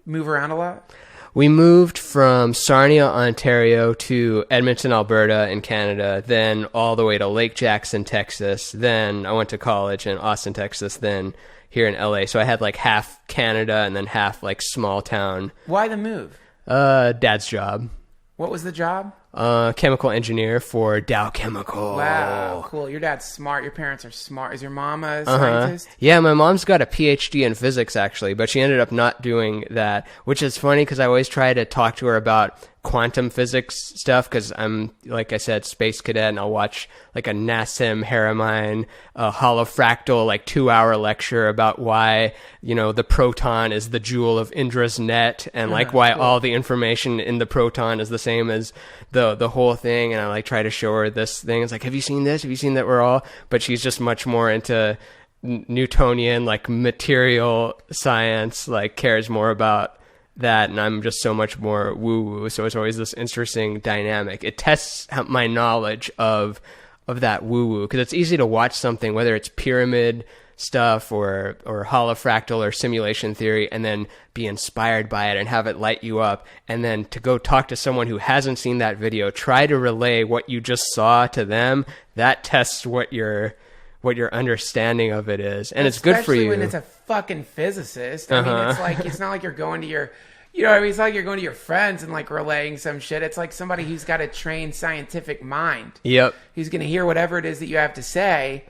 move around a lot? We moved from Sarnia, Ontario to Edmonton, Alberta in Canada, then all the way to Lake Jackson, Texas. Then I went to college in Austin, Texas, then here in LA. So I had like half Canada and then half like small town. Why the move? Dad's job. What was the job? Chemical engineer for Dow Chemical. Wow, cool. Your dad's smart. Your parents are smart. Is your mom a scientist? Yeah, my mom's got a PhD in physics, actually, but she ended up not doing that, which is funny because I always try to talk to her about quantum physics stuff because I'm, like I said, space cadet, and I'll watch like a Nassim Haramein holofractal like 2-hour lecture about why, the proton is the jewel of Indra's net and like why all the information in the proton is the same as the whole thing. And I like try to show her this thing. It's like, have you seen this? Have you seen that we're all? But she's just much more into Newtonian, like material science, like cares more about that, and I'm just so much more woo-woo, so it's always this interesting dynamic. It tests my knowledge of that woo-woo, because it's easy to watch something, whether it's pyramid stuff or holofractal or simulation theory, and then be inspired by it and have it light you up, and then to go talk to someone who hasn't seen that video, try to relay what you just saw to them. That tests what your understanding of it is, and it's good for you. Especially when it's a fucking physicist. I mean, it's like, it's not like you're going to your, it's not like you're going to your friends and like relaying some shit. It's like somebody who's got a trained scientific mind. Yep. Who's going to hear whatever it is that you have to say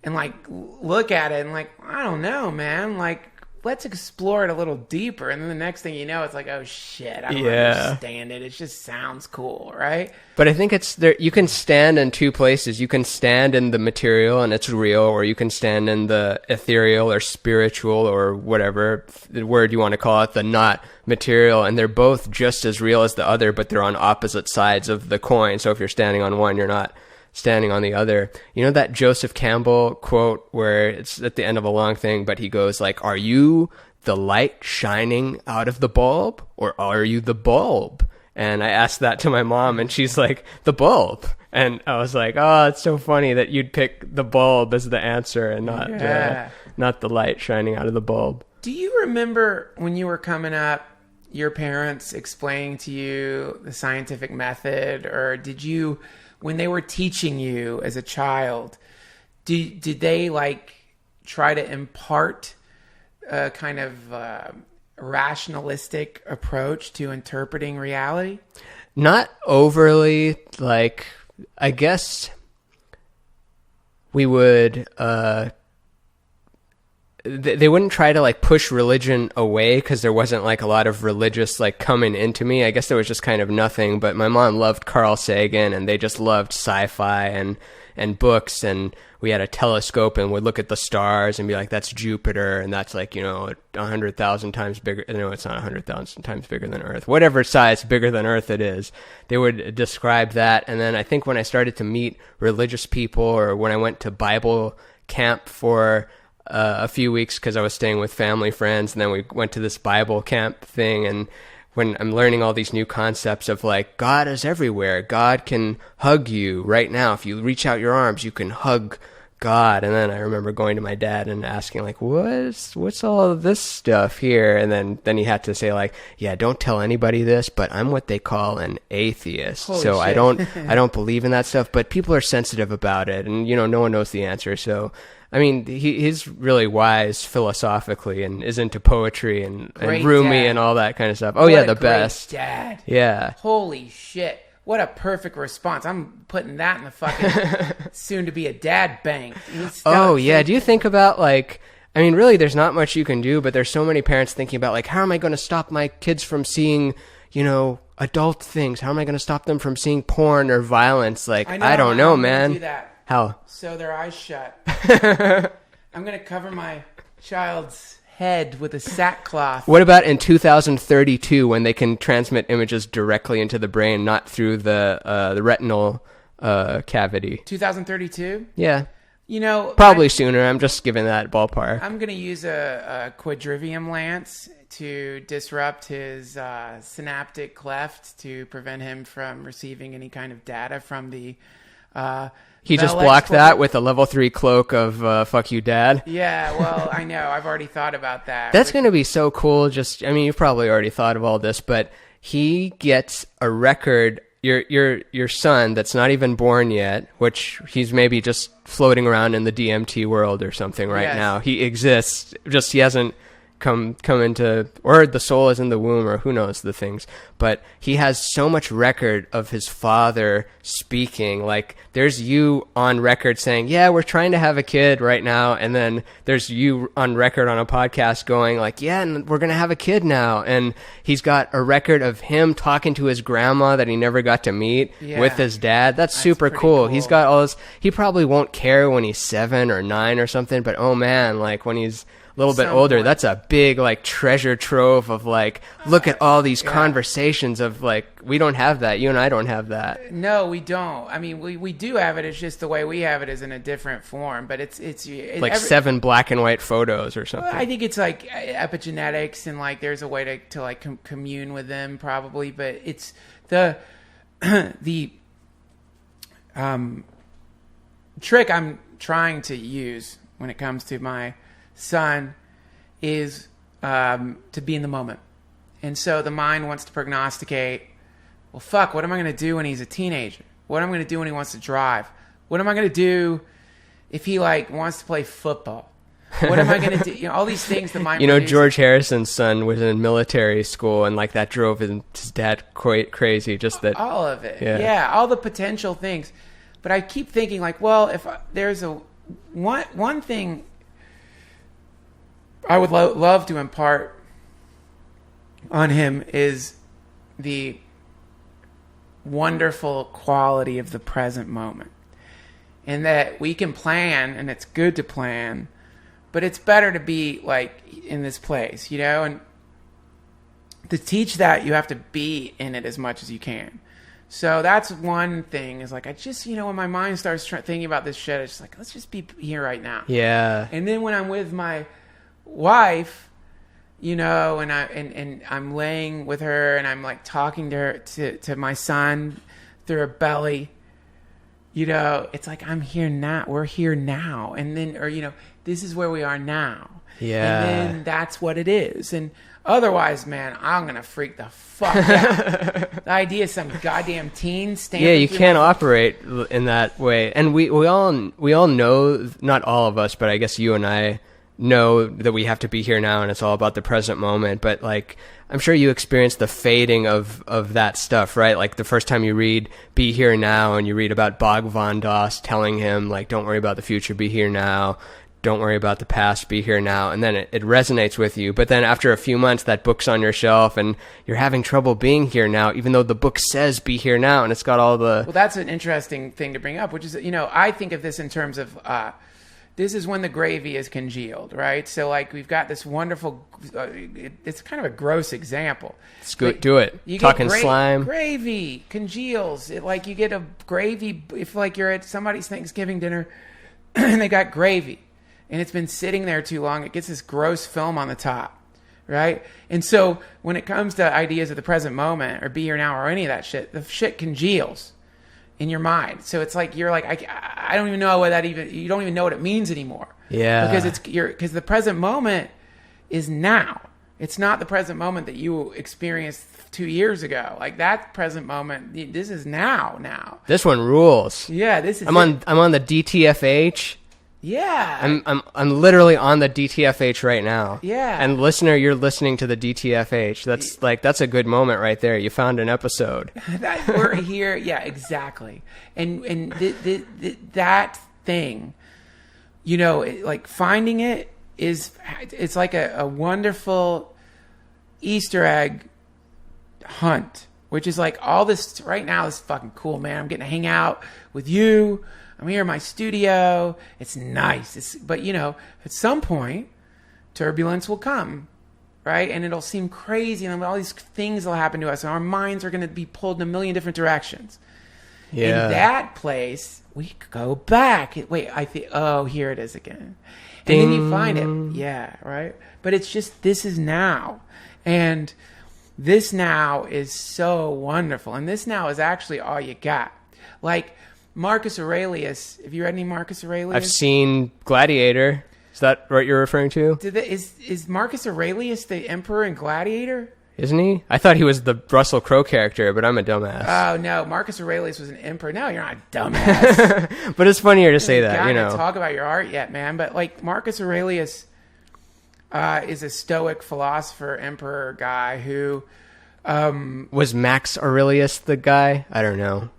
and like look at it and like, I don't know, man. Like, let's explore it a little deeper. And then the next thing you know, it's like, oh shit, I don't understand it. It just sounds cool, right? But I think it's there. You can stand in two places. You can stand in the material and it's real, or you can stand in the ethereal or spiritual or whatever the word you want to call it, the not material. And they're both just as real as the other, but they're on opposite sides of the coin. So if you're standing on one, you're not standing on the other. You know that Joseph Campbell quote where it's at the end of a long thing, but he goes like, are you the light shining out of the bulb, or are you the bulb? And I asked that to my mom, and she's like, the bulb. And I was like, oh, it's so funny that you'd pick the bulb as the answer and not the light shining out of the bulb. Do you remember when you were coming up, your parents explaining to you the scientific method, or did you, when they were teaching you as a child, did they like try to impart a kind of rationalistic approach to interpreting reality? Not overly. Like, I guess we would they wouldn't try to like push religion away, because there wasn't like a lot of religious like coming into me. I guess there was just kind of nothing. But my mom loved Carl Sagan, and they just loved sci-fi and books, and we had a telescope and would look at the stars and be like, that's Jupiter, and that's like, 100,000 times bigger. No, it's not 100,000 times bigger than Earth. Whatever size bigger than Earth it is, they would describe that. And then I think when I started to meet religious people, or when I went to Bible camp for a few weeks, because I was staying with family friends, and then we went to this Bible camp thing, and when I'm learning all these new concepts of like, God is everywhere, God can hug you right now, if you reach out your arms you can hug God. And then I remember going to my dad and asking like, what's all of this stuff here? And then he had to say like, yeah, don't tell anybody this, but I'm what they call an atheist. Holy so shit. I don't believe in that stuff, but people are sensitive about it, and no one knows the answer. So I mean, he's really wise philosophically, and is into poetry and Rumi dad. And all that kind of stuff. Oh What yeah, a the great best dad. Yeah. Holy shit. What a perfect response. I'm putting that in the fucking soon to be a dad bank. Oh yeah. Do you think about like, I mean, really there's not much you can do, but there's so many parents thinking about like, how am I going to stop my kids from seeing, adult things? How am I going to stop them from seeing porn or violence? Like, I don't know, man. Do that. How? So their eyes shut. I'm going to cover my child's head with a sackcloth. What about in 2032 when they can transmit images directly into the brain, not through the retinal cavity? 2032? Yeah. Probably sooner. I'm just giving that ballpark. I'm going to use a quadrivium lance to disrupt his synaptic cleft to prevent him from receiving any kind of data from the he just blocked that with a level 3 cloak of fuck you, Dad. Yeah, well, I know. I've already thought about that. That's going to be so cool. You've probably already thought of all this, but he gets a record. Your son that's not even born yet, which he's maybe just floating around in the DMT world or something right now. He exists. Just he hasn't come into, or the soul is in the womb, or who knows the things. But he has so much record of his father speaking. Like, there's you on record saying, yeah, we're trying to have a kid right now. And then there's you on record on a podcast going like, yeah, and we're going to have a kid now. And he's got a record of him talking to his grandma that he never got to meet with his dad. That's super cool. He's got all this. He probably won't care when he's 7 or 9 or something. But oh man, like when he's a little bit older, that's a big like treasure trove of like, look at all these conversations of like, we don't have that. You and I don't have that. No, we don't. I mean, we do have it. It's just the way we have it is in a different form. But it's like 7 black and white photos or something. Well, I think it's like epigenetics, and like there's a way to like commune with them probably. But it's the trick I'm trying to use when it comes to my son is to be in the moment. And so the mind wants to prognosticate, well, fuck, what am I going to do when he's a teenager? What am I going to do when he wants to drive? What am I going to do if he like wants to play football? What am I going to do? All these things the mind produces. George Harrison's son was in military school, and like that drove his dad quite crazy. Just that, all of it. Yeah, all the potential things. But I keep thinking like, well, if there's one thing, I would love to impart on him is the wonderful quality of the present moment. And that we can plan, and it's good to plan, but it's better to be like in this place, you know? And to teach that, you have to be in it as much as you can. So that's one thing, is like, I just, you know, when my mind starts thinking about this shit, it's just like, let's just be here right now. Yeah. And then when I'm with my wife, you know, and I'm laying with her and I'm like talking to her, to my son through her belly, you know, it's like, I'm here now. We're here now. And then, or, you know, this is where we are now. Yeah. And then that's what it is. And otherwise, man, I'm going to freak the fuck out. The idea of some goddamn teen standing. Yeah, you can't operate in that way. And we all know, not all of us, but I guess you and I know that we have to be here now and it's all about the present moment. But like, I'm sure you experienced the fading of that stuff, right? Like the first time you read Be Here Now and you read about Bhagwan Das telling him, like, don't worry about the future, be here now. Don't worry about the past, be here now. And then it resonates with you. But then after a few months, that book's on your shelf and you're having trouble being here now, even though the book says be here now and it's got all the... Well, that's an interesting thing to bring up, which is, you know, I think of this in terms of... this is when the gravy is congealed, right? So, like, we've got this wonderful... it's kind of a gross example. Let's go, do it. You Talking slime. Gravy congeals. Like, you get a gravy... If, like, you're at somebody's Thanksgiving dinner and they got gravy and it's been sitting there too long, it gets this gross film on the top, right? And so, when it comes to ideas of the present moment or be here now or any of that shit, the shit congeals in your mind. So it's like you're like, I don't even know what that even, you don't even know what it means anymore. Yeah. Because the present moment is now. It's not the present moment that you experienced 2 years ago. Like that present moment, this is now. This one rules. Yeah, this is I'm on the DTFH. Yeah. I'm literally on the DTFH right now. Yeah. And listener, you're listening to the DTFH. That's a good moment right there. You found an episode. We're here. Yeah, exactly. And that thing, you know, like finding it it's like a wonderful Easter egg hunt, which is like all this right now is fucking cool, man. I'm getting to hang out with you. I'm here in my studio. It's nice. But, you know, at some point, turbulence will come, right? And it'll seem crazy, and all these things will happen to us, and our minds are going to be pulled in a million different directions. Yeah. In that place, we go back. Wait, here it is again. And Ding. then you find it. Yeah, right? But it's just, this is now. And this now is so wonderful. And this now is actually all you got. Like, Marcus Aurelius. Have you read any Marcus Aurelius? I've seen Gladiator. Is that what you're referring to? Is Marcus Aurelius the emperor in Gladiator? Isn't he? I thought he was the Russell Crowe character, but I'm a dumbass. Oh, no. Marcus Aurelius was an emperor. No, you're not a dumbass. But it's funnier to say that, you know. Not talk about your art yet, man. But, like, Marcus Aurelius is a Stoic philosopher, emperor guy who... was Max Aurelius the guy? I don't know.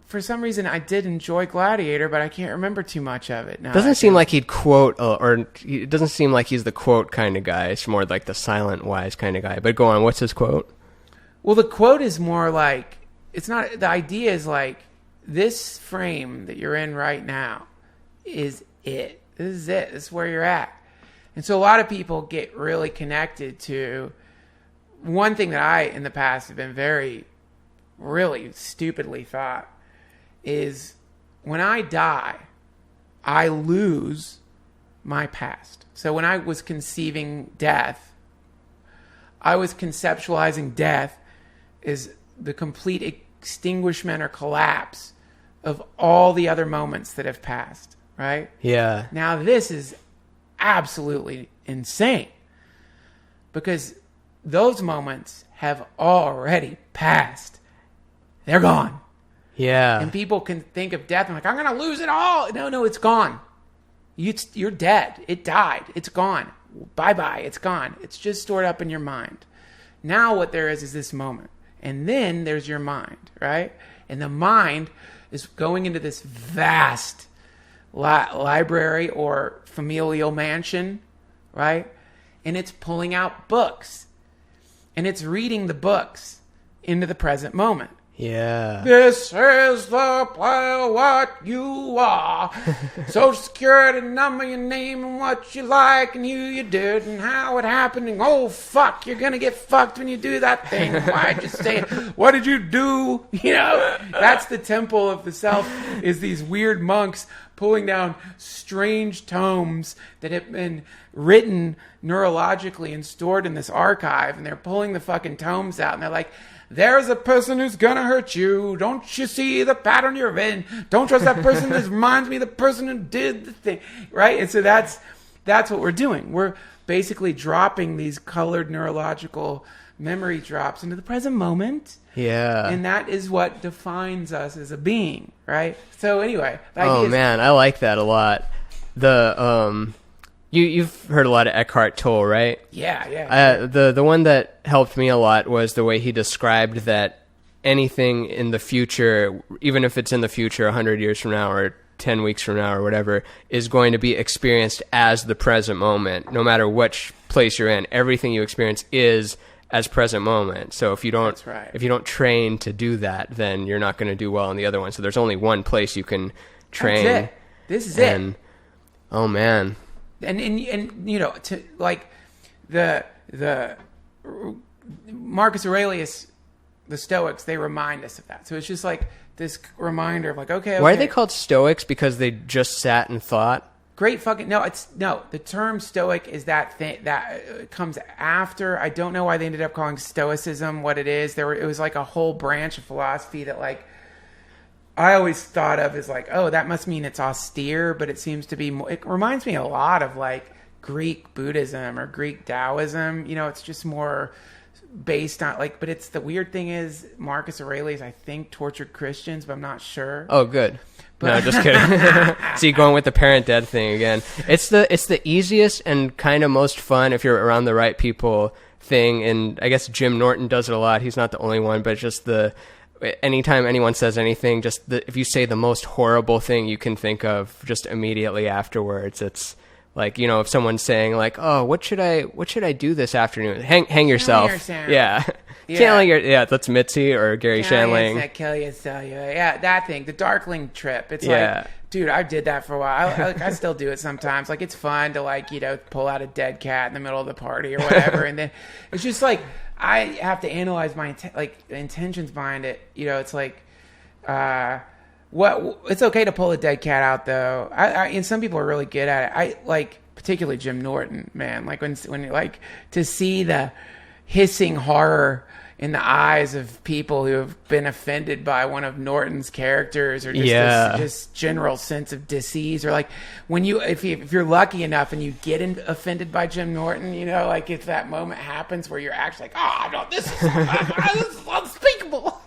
For some reason, I did enjoy Gladiator, but I can't remember too much of it. Doesn't seem like he'd quote, or it doesn't seem like he's the quote kind of guy. It's more like the silent, wise kind of guy. But go on, what's his quote? Well, the quote is more like, it's not, the idea is like, this frame that you're in right now is it. This is it. This is where you're at. And so a lot of people get really connected to one thing that I, in the past, have been really stupidly thought is when I die, I lose my past. So when I was conceiving death, I was conceptualizing death as the complete extinguishment or collapse of all the other moments that have passed, right? Yeah. Now this is absolutely insane because those moments have already passed. They're gone. Yeah. And people can think of death and like, I'm going to lose it all. No, it's gone. You're dead. It died. It's gone. Bye-bye. It's gone. It's just stored up in your mind. Now what there is this moment. And then there's your mind, right? And the mind is going into this vast, library or familial mansion, right? And it's pulling out books. And it's reading the books into the present moment. Yeah. This is the player what you are. Social security number, your name, and what you like, and who you did, and how it happened. And oh, fuck, you're going to get fucked when you do that thing. Why'd you say it? What did you do? You know, that's the temple of the self, is these weird monks pulling down strange tomes that have been written neurologically and stored in this archive. And they're pulling the fucking tomes out, and they're like, there's a person who's gonna hurt you. Don't you see the pattern you're in? Don't trust that person. This reminds me of the person who did the thing, right? And so that's what we're doing. We're basically dropping these colored neurological memory drops into the present moment. Yeah. And that is what defines us as a being, right? So anyway, the idea oh is, man, I like that a lot. The You've heard a lot of Eckhart Tolle, right? Yeah. The one that helped me a lot was the way he described that anything in the future, even if it's in the future 100 years from now or 10 weeks from now or whatever, is going to be experienced as the present moment. No matter which place you're in, everything you experience is as present moment. So if you don't That's right. if you don't train to do that, then you're not going to do well in the other one. So there's only one place you can train. That's it. This is and, it. Oh man. And you know, to like the Marcus Aurelius, the Stoics, they remind us of that. So it's just like this reminder of like, okay. Why are they called Stoics? Because they just sat and thought? Great fucking no. The term Stoic is that thing that comes after. I don't know why they ended up calling Stoicism what it is. It was like a whole branch of philosophy that like I always thought of as like, oh, that must mean it's austere, but it seems to be more, it reminds me a lot of like Greek Buddhism or Greek Taoism. You know, it's just more based on like, but it's the weird thing is Marcus Aurelius, I think, tortured Christians, but I'm not sure. Oh, good. No, just kidding. See, going with the parent dead thing again. It's the easiest and kind of most fun if you're around the right people thing. And I guess Jim Norton does it a lot. He's not the only one, but just anytime anyone says anything, if you say the most horrible thing you can think of just immediately afterwards, it's like, you know, if someone's saying like, oh, what should I do this afternoon? Hang yourself. Yeah. That's Mitzi or Gary Shandling. Kill yourself. Yeah, that thing, the Darkling trip. It's like, dude, I did that for a while. I still do it sometimes. Like, it's fun to like, you know, pull out a dead cat in the middle of the party or whatever. And then it's just like, I have to analyze my intentions behind it. You know, it's like, it's okay to pull a dead cat out though. And some people are really good at it. I like particularly Jim Norton, man. Like when like to see the hissing horror in the eyes of people who have been offended by one of Norton's characters, or just this general sense of disease, or like when if you're lucky enough and you get offended by Jim Norton, you know, like if that moment happens where you're actually like, oh no, this is unspeakable.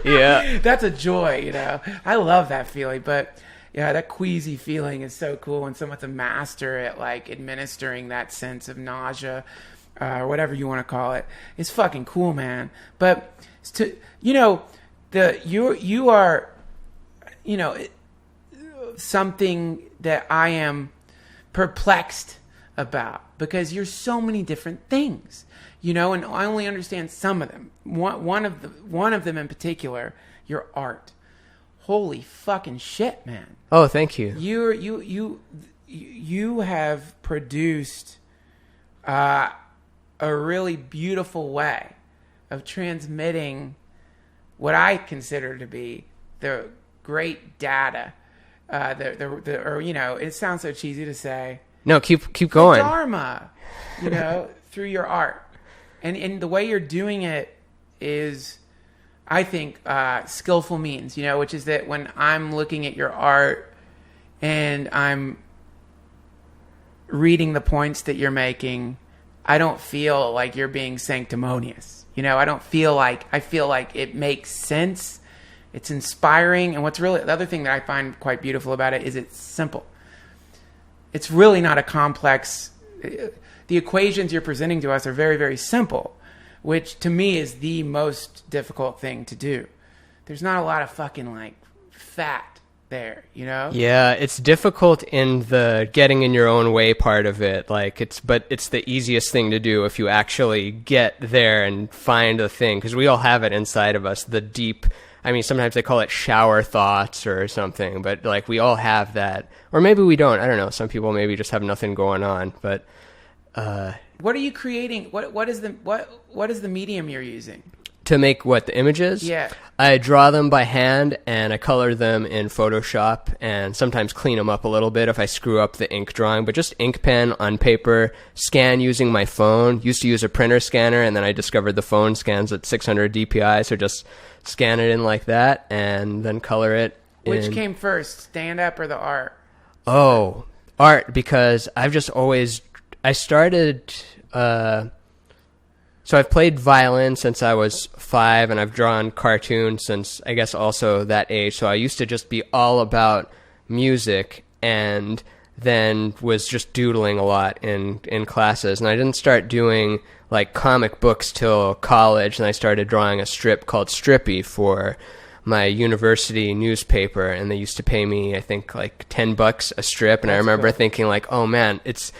Yeah, that's a joy, you know. I love that feeling, but yeah, that queasy feeling is so cool when someone's a master at like administering that sense of nausea. Or whatever you want to call it, it's fucking cool, man. But you know, you are, you know, something that I am perplexed about, because you're so many different things, you know, and I only understand some of them. One of them in particular, your art. Holy fucking shit, man! Oh, thank you. You have produced a really beautiful way of transmitting what I consider to be the great data, or you know, it sounds so cheesy to say. No, keep going. The Dharma, you know, through your art, and the way you're doing it is, I think, skillful means, you know, which is that when I'm looking at your art and I'm reading the points that you're making, I don't feel like you're being sanctimonious. You know, I feel like it makes sense. It's inspiring. And what's really, the other thing that I find quite beautiful about it is it's simple. It's really not a complex, the equations you're presenting to us are very, very simple, which to me is the most difficult thing to do. There's not a lot of fucking like fat there, you know? Yeah, it's difficult in the getting in your own way part of it. But it's the easiest thing to do if you actually get there and find the thing, because we all have it inside of us, the deep, I mean, sometimes they call it shower thoughts or something, but like we all have that. Or maybe we don't. I don't know. Some people maybe just have nothing going on, but what are you creating? What is the medium you're using? To make what, the images? Yeah. I draw them by hand and I color them in Photoshop and sometimes clean them up a little bit if I screw up the ink drawing, but just ink pen on paper, scan using my phone. Used to use a printer scanner, and then I discovered the phone scans at 600 DPI, so just scan it in like that and then color it. Which came first, stand-up or the art? Oh, art, because I've just always... I started... So I've played violin since I was 5, and I've drawn cartoons since, I guess, also that age. So I used to just be all about music, and then was just doodling a lot in classes. And I didn't start doing, like, comic books till college, and I started drawing a strip called Strippy for my university newspaper, and they used to pay me, I think, like $10 a strip. And I remember thinking, like, oh man, it's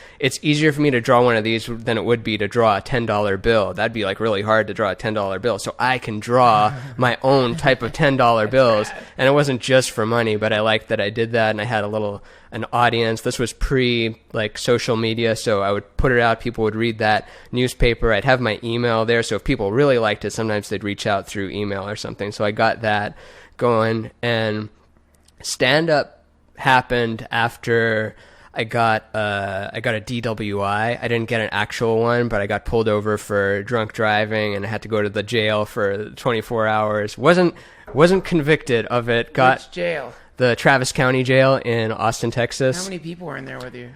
easier for me to draw one of these than it would be to draw a $10 bill. That'd be like really hard to draw a $10 bill. So I can draw my own type of $10 bills. And it wasn't just for money, but I liked that I did that, and I had an audience. This was pre like social media, so I would put it out, people would read that newspaper. I'd have my email there, so if people really liked it, sometimes they'd reach out through email or something. So I got that going, and stand up happened after I got a DWI. I didn't get an actual one, but I got pulled over for drunk driving, and I had to go to the jail for 24 hours. Wasn't convicted of it. Which jail? The Travis County Jail in Austin, Texas. How many people were in there with you?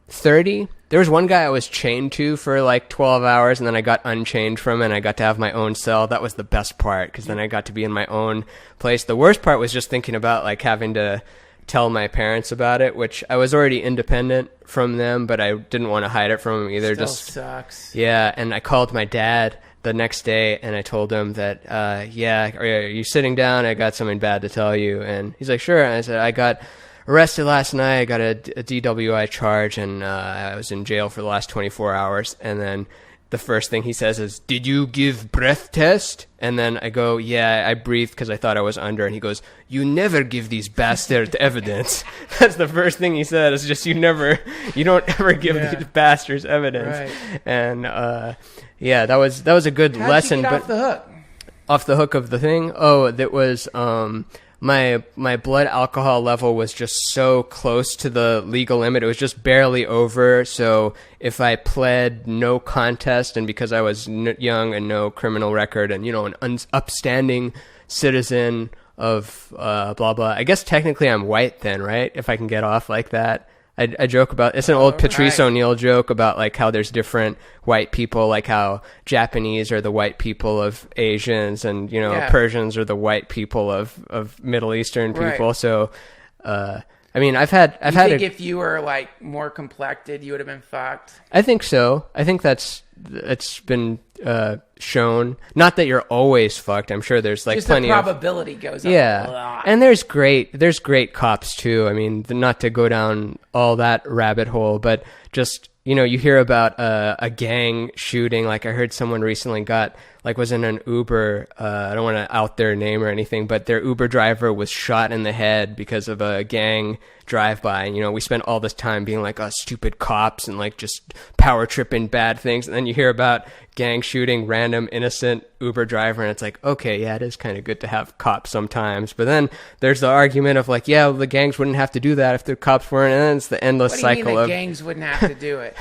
30. There was one guy I was chained to for like 12 hours, and then I got unchained from it, and I got to have my own cell. That was the best part, because then I got to be in my own place. The worst part was just thinking about like having to tell my parents about it, which I was already independent from them, but I didn't want to hide it from them either. Still sucks. Yeah, and I called my dad the next day, and I told him that, are you sitting down? I got something bad to tell you. And he's like, sure. And I said, I got arrested last night. I got a DWI charge, and I was in jail for the last 24 hours. And then the first thing he says is, did you give breath test? And then I go, yeah, I breathed because I thought I was under. And he goes, you never give these bastards evidence. That's the first thing he said. It's just, you don't ever give these bastards evidence. Right. And, yeah, that was a good lesson. How'd you get but off the hook? Off the hook of the thing? Oh, that was my blood alcohol level was just so close to the legal limit. It was just barely over. So if I pled no contest, and because I was young and no criminal record, and an upstanding citizen of blah blah, I guess technically I'm white then, right? If I can get off like that. I joke about, it's an old Patrice O'Neill joke about like how there's different white people, like how Japanese are the white people of Asians, and Persians are the white people of Middle Eastern people. Right. So I mean, I think if you were like more complected, you would have been fucked? I think so. I think it's been shown. Not that you're always fucked. I'm sure there's like just plenty the probability goes up. Yeah, and there's great cops too. I mean, not to go down all that rabbit hole, but just you hear about a gang shooting. Like I heard someone recently was in an Uber. I don't want to out their name or anything, but their Uber driver was shot in the head because of a gang drive-by. And, we spent all this time being like, oh, stupid cops, and like just power tripping bad things. And then you hear about gang shooting random innocent Uber driver, and it's like, okay, yeah, it is kind of good to have cops sometimes. But then there's the argument of like, yeah, well, the gangs wouldn't have to do that if the cops weren't. And then it's the endless cycle of gangs wouldn't have to do it.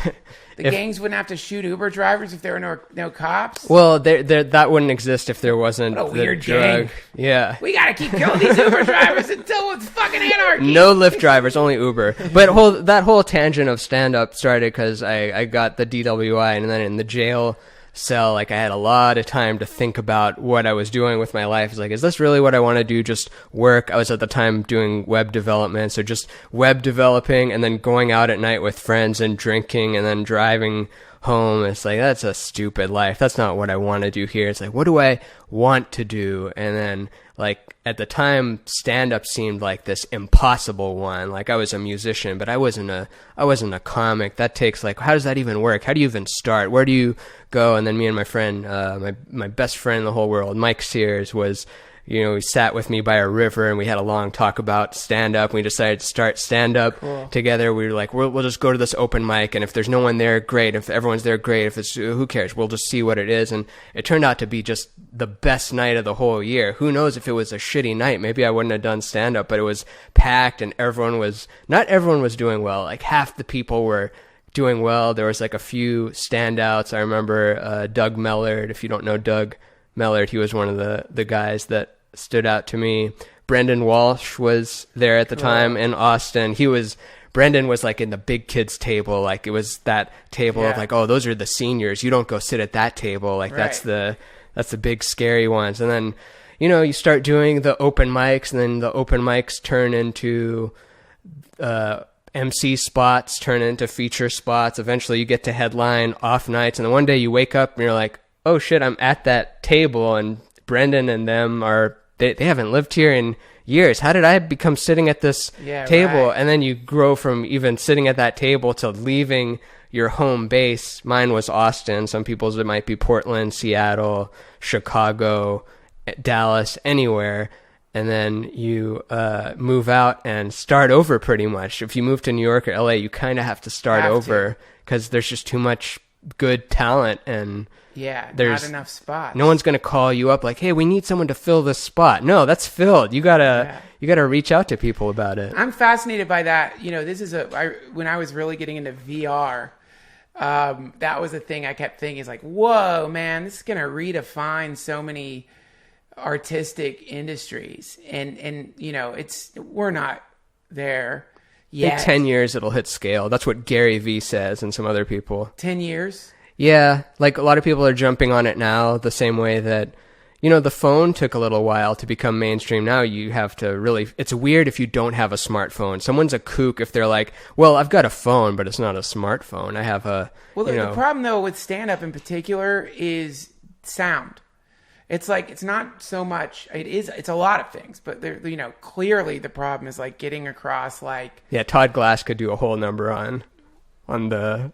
The gangs wouldn't have to shoot Uber drivers if there were no cops? Well, that wouldn't exist if there wasn't what a weird drug. Gang. Yeah. We got to keep killing these Uber drivers until it's fucking anarchy. No Lyft drivers, only Uber. But that whole tangent of stand-up started because I got the DWI, and then in the jail cell, like I had a lot of time to think about what I was doing with my life. It's like, is this really what I want to do? Just work. I was at the time doing web development, so just web developing, and then going out at night with friends and drinking, and then driving home. It's like, that's a stupid life. That's not what I want to do here. It's like, what do I want to do? And then, like, at the time, stand-up seemed like this impossible one. Like, I was a musician, but I wasn't a comic. That takes, like, how does that even work? How do you even start? Where do you go? And then me and my friend, my best friend in the whole world, Mike Sears, was, you know, he sat with me by a river and we had a long talk about stand-up. We decided to start stand-up together. We were like, we'll just go to this open mic, and if there's no one there, great. If everyone's there, great. If it's, who cares? We'll just see what it is. And it turned out to be just the best night of the whole year. Who knows if it was a shitty night? Maybe I wouldn't have done stand-up, but it was packed and not everyone was doing well. Like, half the people were doing well. There was like a few standouts. I remember Doug Mellard. If you don't know Doug Mellard, he was one of the guys that stood out to me. Brendan Walsh was there at the time in Austin. Brendan was like in the big kids table. Like, it was that table of like, oh, those are the seniors. You don't go sit at that table. Like, that's the big scary ones. And then, you know, you start doing the open mics, and then the open mics turn into MC spots, turn into feature spots. Eventually you get to headline off nights. And then one day you wake up and you're like, oh shit, I'm at that table, and Brendan and them they haven't lived here in years. How did I become sitting at this table? Right. And then you grow from even sitting at that table to leaving your home base. Mine was Austin. Some people's it might be Portland, Seattle, Chicago, Dallas, anywhere. And then you move out and start over pretty much. If you move to New York or LA, you kind of have to start over because there's just too much good talent, and there's not enough spots. No one's going to call you up like, hey, we need someone to fill this spot. No, that's filled. You gotta reach out to people about it. I'm fascinated by that. You know, when I was really getting into VR, that was the thing I kept thinking is like, whoa, man, this is going to redefine so many artistic industries. And you know, we're not there yet. In 10 years, it'll hit scale. That's what Gary Vee says and some other people. 10 years? Yeah, like a lot of people are jumping on it now the same way that, you know, the phone took a little while to become mainstream. Now you have to really, it's weird if you don't have a smartphone. Someone's a kook if they're like, well, I've got a phone, but it's not a smartphone. I have a, well, the problem though with stand-up in particular is sound. It's like, it's not so much, it's a lot of things, but there, you know, clearly the problem is like getting across like. Yeah, Todd Glass could do a whole number on the,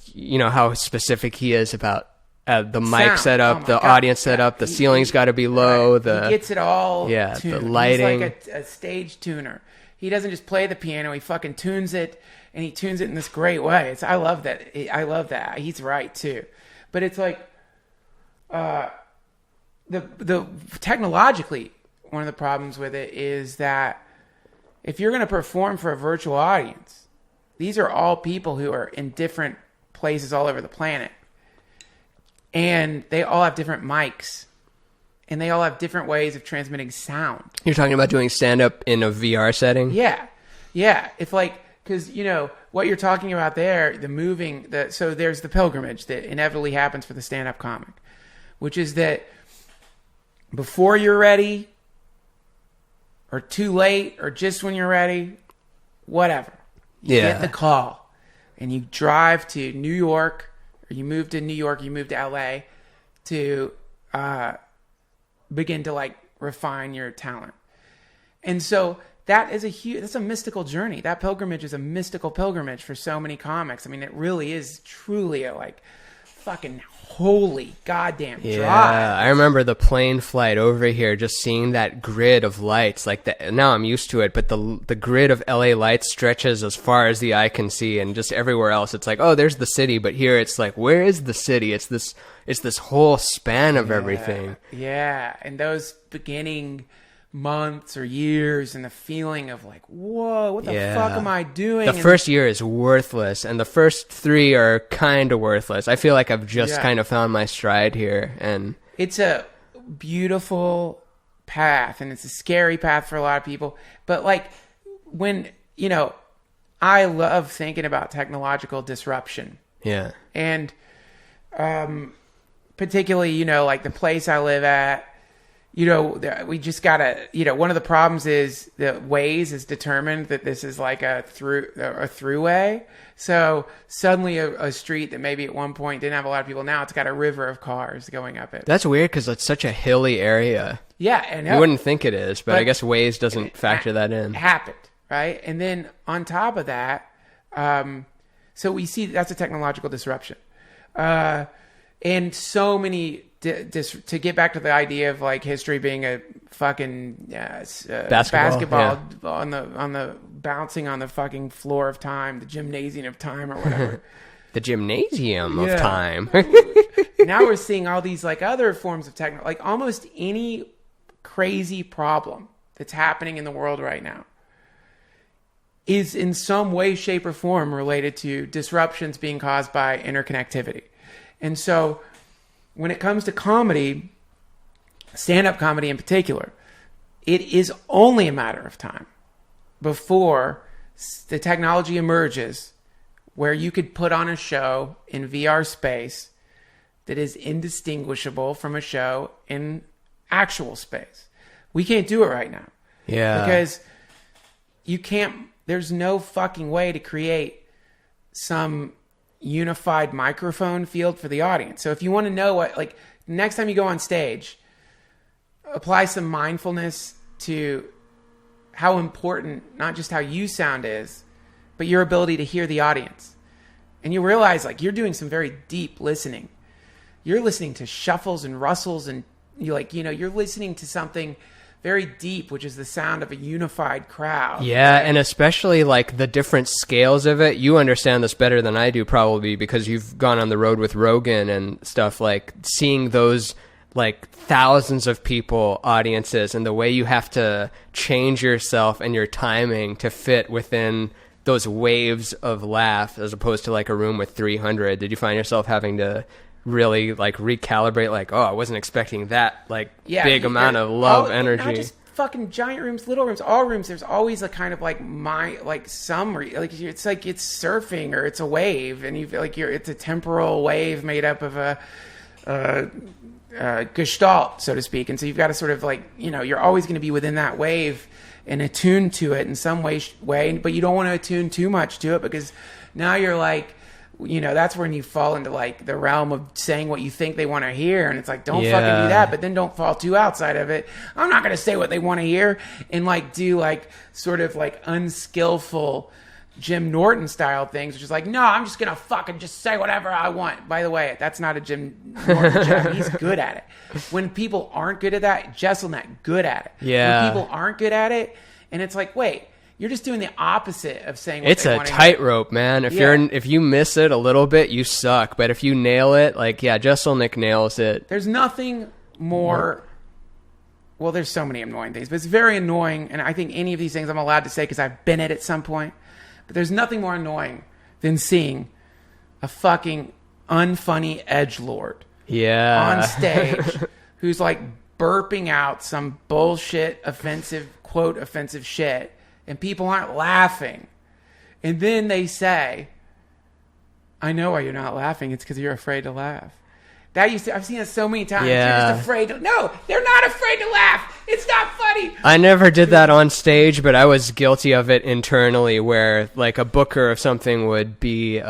you know, how specific he is about the mic setup, the audience setup, the ceiling's got to be low. He gets it all tuned. The lighting. He's like a stage tuner. He doesn't just play the piano, he fucking tunes it, and he tunes it in this great way. I love that. He's right too. But it's like, the technologically, one of the problems with it is that if you're going to perform for a virtual audience, these are all people who are in different places all over the planet. And they all have different mics. And they all have different ways of transmitting sound. You're talking about doing stand-up in a VR setting? Yeah. Yeah. If like, because, you know, what you're talking about there, so there's the pilgrimage that inevitably happens for the stand-up comic, which is that before you're ready, or too late, or just when you're ready, whatever. You get the call, and you drive to New York, or you move to New York, you move to LA to begin to like refine your talent. And so that's a mystical journey. That pilgrimage is a mystical pilgrimage for so many comics. I mean, it really is truly a like fucking holy goddamn drive. Yeah, I remember the plane flight over here, just seeing that grid of lights. Like now I'm used to it, but the grid of LA lights stretches as far as the eye can see, and just everywhere else, it's like, oh, there's the city. But here, it's like, where is the city? It's this whole span of everything. Yeah, and those beginning months or years, and the feeling of like, whoa, what the fuck am I doing? The first year is worthless, and the first 3 are kind of worthless. I feel like I've just kind of found my stride here, and it's a beautiful path, and it's a scary path for a lot of people. But like, when, you know, I love thinking about technological disruption. Yeah. And particularly, you know, like the place I live at, we just gotta, one of the problems is that Waze has determined that this is like a throughway. So suddenly a street that maybe at one point didn't have a lot of people, now it's got a river of cars going up it. That's weird because it's such a hilly area. Yeah, and you wouldn't think it is, but I guess Waze doesn't factor that in. It happened, right? And then on top of that, so we see that's a technological disruption. And so many, to get back to the idea of like history being a fucking basketball on the bouncing on the fucking floor of time, the gymnasium of time or whatever. The gymnasium of time. Now we're seeing all these like other forms of technology, like almost any crazy problem that's happening in the world right now is in some way, shape, or form related to disruptions being caused by interconnectivity. And so when it comes to comedy, stand-up comedy in particular, it is only a matter of time before the technology emerges where you could put on a show in VR space that is indistinguishable from a show in actual space. We can't do it right now. Yeah. Because you can't, there's no fucking way to create some unified microphone field for the audience. So if you want to know what, like, next time you go on stage, apply some mindfulness to how important, not just how you sound is, but your ability to hear the audience. And you realize, like, you're doing some very deep listening. You're listening to shuffles and rustles, and you're listening to something very deep, which is the sound of a unified crowd. Yeah, right? And especially like the different scales of it. You understand this better than I do probably because you've gone on the road with Rogan and stuff, like seeing those like thousands of people audiences and the way you have to change yourself and your timing to fit within those waves of laugh as opposed to like a room with 300. Did you find yourself having to really like recalibrate, like, oh, I wasn't expecting that big amount of love, energy? Not just fucking giant rooms, little rooms, all rooms. There's always a kind of like it's like it's surfing or it's a wave, and it's a temporal wave made up of a gestalt, so to speak. And so you've got to sort of like, you're always going to be within that wave and attuned to it in some way, but you don't want to attune too much to it because now you're like, that's when you fall into like the realm of saying what you think they want to hear. And it's like, don't fucking do that, but then don't fall too outside of it. I'm not going to say what they want to hear and like do like sort of like unskillful Jim Norton style things, which is like, no, I'm just going to fucking just say whatever I want. By the way, that's not a Jim Norton job. He's good at it. When people aren't good at that, Jesselneck good at it. Yeah. When people aren't good at it, and it's like, wait, you're just doing the opposite of saying what it's they a want to tightrope, man. If you miss it a little bit, you suck. But if you nail it, like, Jesselneck nails it. There's nothing more. Well, there's so many annoying things, but it's very annoying. And I think any of these things I'm allowed to say because I've been it at some point. But there's nothing more annoying than seeing a fucking unfunny edgelord on stage who's like burping out some bullshit, offensive shit. And people aren't laughing. And then they say, I know why you're not laughing. It's because you're afraid to laugh. I've seen it so many times. Yeah. You're just afraid to... No, they're not afraid to laugh. It's not funny. I never did that on stage, but I was guilty of it internally where like a booker or something would be,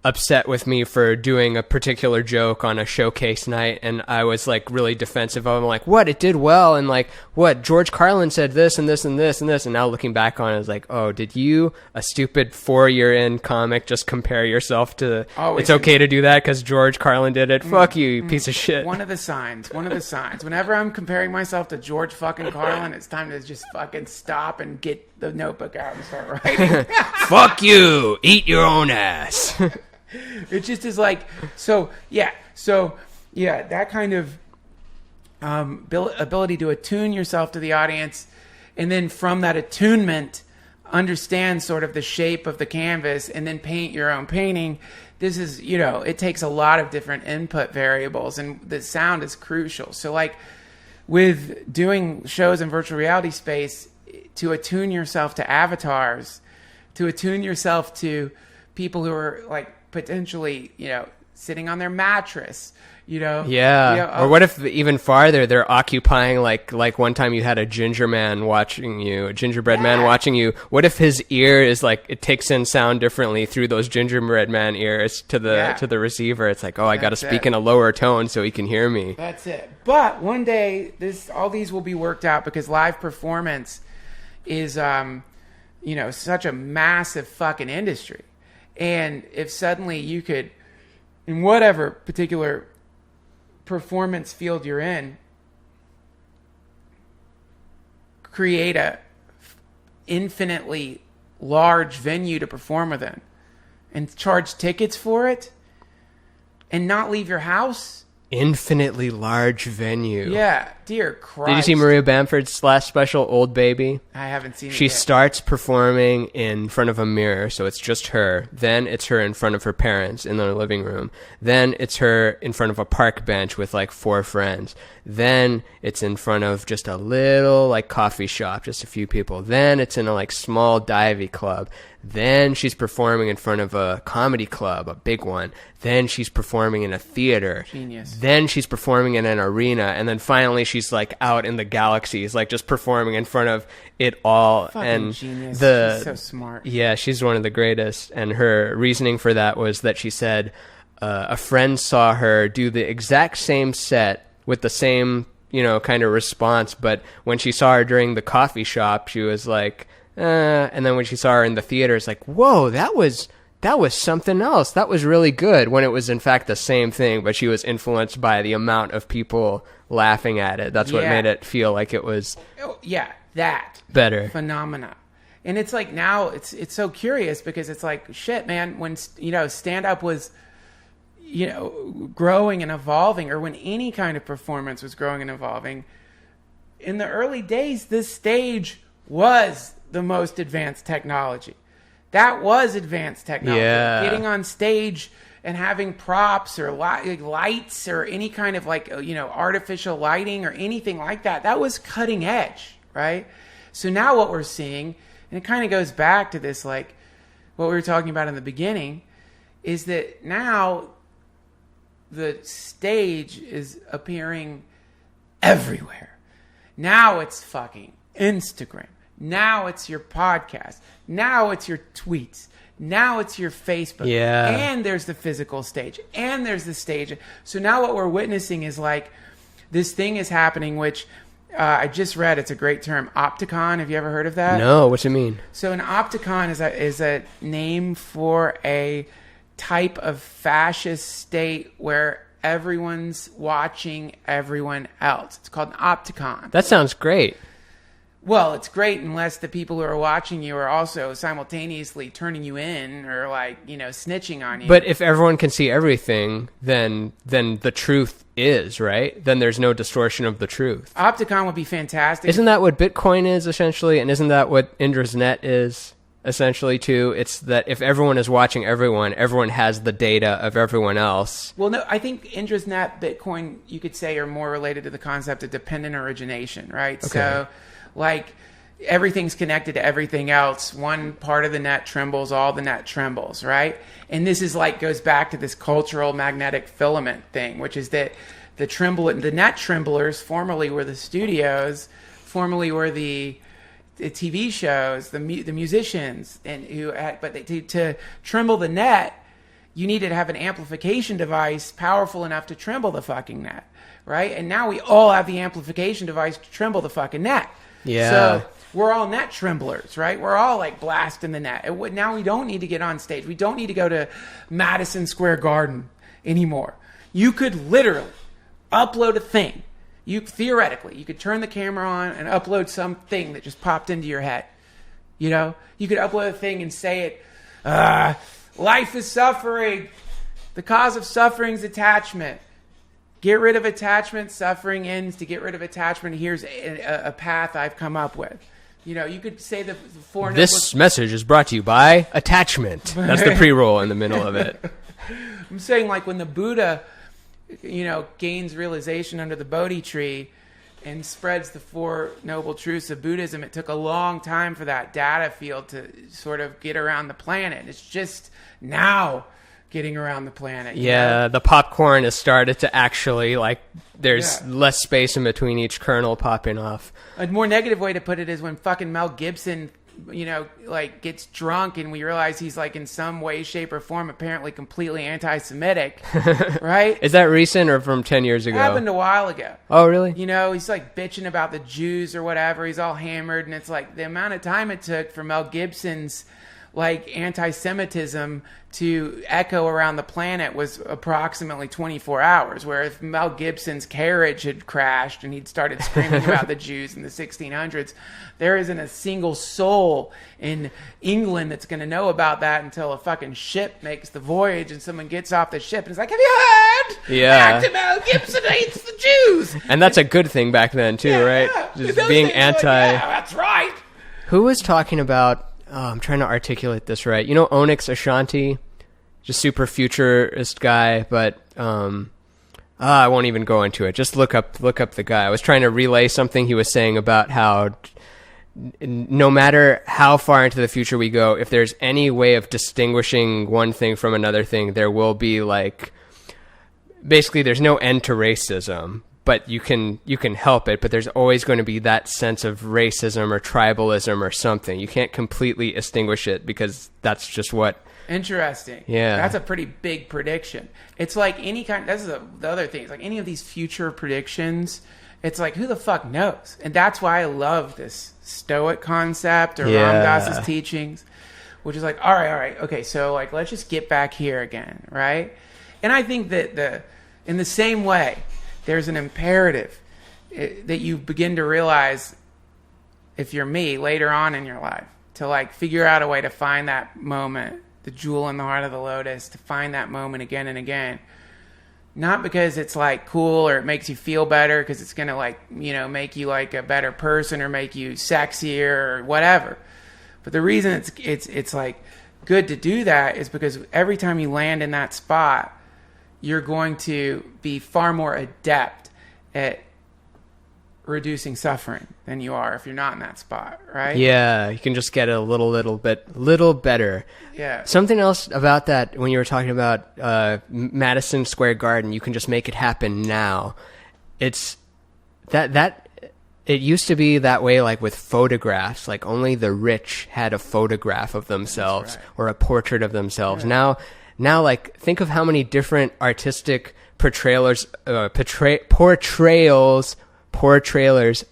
upset with me for doing a particular joke on a showcase night, and I was like really defensive of him, like, what, it did well, and like, what, George Carlin said this and this and this and this, and now looking back on it, I was like, oh, did you, a stupid 4-year-in comic, just compare yourself to it's okay to do that because George Carlin did it? Fuck you piece of shit. One of the signs whenever I'm comparing myself to George fucking Carlin, it's time to just fucking stop and get the notebook out and start writing. Fuck you, eat your own ass. It just is like, that kind of ability to attune yourself to the audience, and then from that attunement, understand sort of the shape of the canvas, and then paint your own painting. This is, it takes a lot of different input variables, and the sound is crucial. So like with doing shows in virtual reality space, to attune yourself to avatars, to attune yourself to people who are like, potentially, sitting on their mattress, Yeah. Or what if even farther they're occupying like one time you had a gingerbread man watching you. What if his ear is like it takes in sound differently through those gingerbread man ears to the receiver? It's like, I got to speak in a lower tone so he can hear me. That's it. But one day all these will be worked out because live performance is such a massive fucking industry. And if suddenly you could, in whatever particular performance field you're in, create a infinitely large venue to perform within and charge tickets for it and not leave your house. Infinitely large venue. Yeah, dear Christ. Did you see Maria Bamford's special, Old Baby? I haven't seen it She yet. starts performing in front of a mirror, so it's just her. Then it's her in front of her parents in their living room. Then it's her in front of a park bench with like 4 friends. Then it's in front of just a little like coffee shop, just a few people. Then it's in a like small divey club. Then she's performing in front of a comedy club, a big one. Then she's performing in a theater. Genius. Then she's performing in an arena. And then finally she's like out in the galaxies, like just performing in front of it all. Fucking and genius. She's so smart. Yeah, she's one of the greatest. And her reasoning for that was that she said a friend saw her do the exact same set with the same, kind of response. But when she saw her during the coffee shop, she was like, and then when she saw her in the theater, it's like, whoa, that was something else. That was really good, when it was in fact the same thing, but she was influenced by the amount of people laughing at it. That's what made it feel like it was that better phenomena. And it's like now it's so curious because it's like, shit, man, when stand-up was growing and evolving, or when any kind of performance was growing and evolving, in the early days, this stage was the most advanced technology. That was advanced technology. Yeah. Getting on stage and having props or lights or any kind of artificial lighting or anything like that, that was cutting edge, right? So now what we're seeing, and it kind of goes back to this, like what we were talking about in the beginning, is that now the stage is appearing everywhere. Now it's fucking Instagram. Now it's your podcast. Now it's your tweets. Now it's your Facebook. Yeah. And there's the physical stage. And there's the stage. So now what we're witnessing is like this thing is happening, which I just read. It's a great term. Opticon. Have you ever heard of that? No, what's it mean? So an opticon is a name for a type of fascist state where everyone's watching everyone else. It's called an opticon. That sounds great. Well, it's great unless the people who are watching you are also simultaneously turning you in or snitching on you. But if everyone can see everything, then the truth is, right? Then there's no distortion of the truth. Opticon would be fantastic. Isn't that what Bitcoin is essentially? And isn't that what Indra's Net is essentially too? It's that if everyone is watching everyone has the data of everyone else. Well, no, I think Indra's Net, Bitcoin, you could say, are more related to the concept of dependent origination, right? Okay. So like everything's connected to everything else. One part of the net trembles, all the net trembles, right? And this is goes back to this cultural magnetic filament thing, which is that the net tremblers formerly were the studios, formerly were the TV shows, the musicians, and to tremble the net, you needed to have an amplification device powerful enough to tremble the fucking net, right? And now we all have the amplification device to tremble the fucking net. Yeah. So we're all net tremblers, right? We're all blasting the net. Now we don't need to get on stage. We don't need to go to Madison Square Garden anymore. You could literally upload a thing. Theoretically, you could turn the camera on and upload something that just popped into your head. You could upload a thing and say it, life is suffering. The cause of suffering is attachment. Get rid of attachment, suffering ends. To get rid of attachment, here's a path I've come up with. You could say the four... This message is brought to you by attachment. That's the pre-roll in the middle of it. I'm saying when the Buddha, gains realization under the Bodhi tree and spreads the Four Noble Truths of Buddhism, it took a long time for that data field to sort of get around the planet. It's just now getting around the planet. You Yeah, know? the popcorn has started to actually, like, there's less space in between each kernel popping off. A more negative way to put it is when fucking Mel Gibson, you know, like gets drunk and we realize he's like in some way, shape, or form apparently completely anti-Semitic, right? Is that recent or from 10 years ago? It happened a while ago. Oh, really? You know, he's like bitching about the Jews or whatever. He's all hammered, and it's like the amount of time it took for Mel Gibson's like anti-Semitism to echo around the planet was approximately 24 hours. Where if Mel Gibson's carriage had crashed and he'd started screaming about the Jews in the 1600s, there isn't a single soul in England that's going to know about that until a fucking ship makes the voyage and someone gets off the ship and is like, have you heard? Yeah. Actor Mel Gibson hates the Jews. And that's a good thing back then, too, right? Yeah. Just Those being things are anti... like, yeah, that's right. Who was talking about... Oh, I'm trying to articulate this right. You know Onyx Ashanti? Just super futurist guy, but... I won't even go into it. Just look up the guy. I was trying to relay something he was saying about how no matter how far into the future we go, if there's any way of distinguishing one thing from another thing, there will be like... Basically, there's no end to racism, but you can help it, but there's always going to be that sense of racism or tribalism or something. You can't completely extinguish it because that's just what... Interesting. Yeah. That's a pretty big prediction. It's like any kind... That's the other thing. It's like any of these future predictions, it's like, who the fuck knows? And that's why I love this Stoic concept or Ram Dass's teachings, which is like, all right, okay, so like let's just get back here again, right? And I think that in the same way, there's an imperative that you begin to realize, if you're me, later on in your life, to like figure out a way to find that moment, the jewel in the heart of the lotus, to find that moment again and again. Not because it's like cool or it makes you feel better because it's going to like, you know, make you like a better person or make you sexier or whatever. But the reason it's like good to do that is because every time you land in that spot, you're going to be far more adept at reducing suffering than you are if you're not in that spot, right? Yeah, you can just get a little better. Yeah. Something else about that, when you were talking about Madison Square Garden, you can just make it happen now. It's that it used to be that way, like with photographs, like only the rich had a photograph of themselves or a portrait of themselves. Now, like, think of how many different artistic portrayals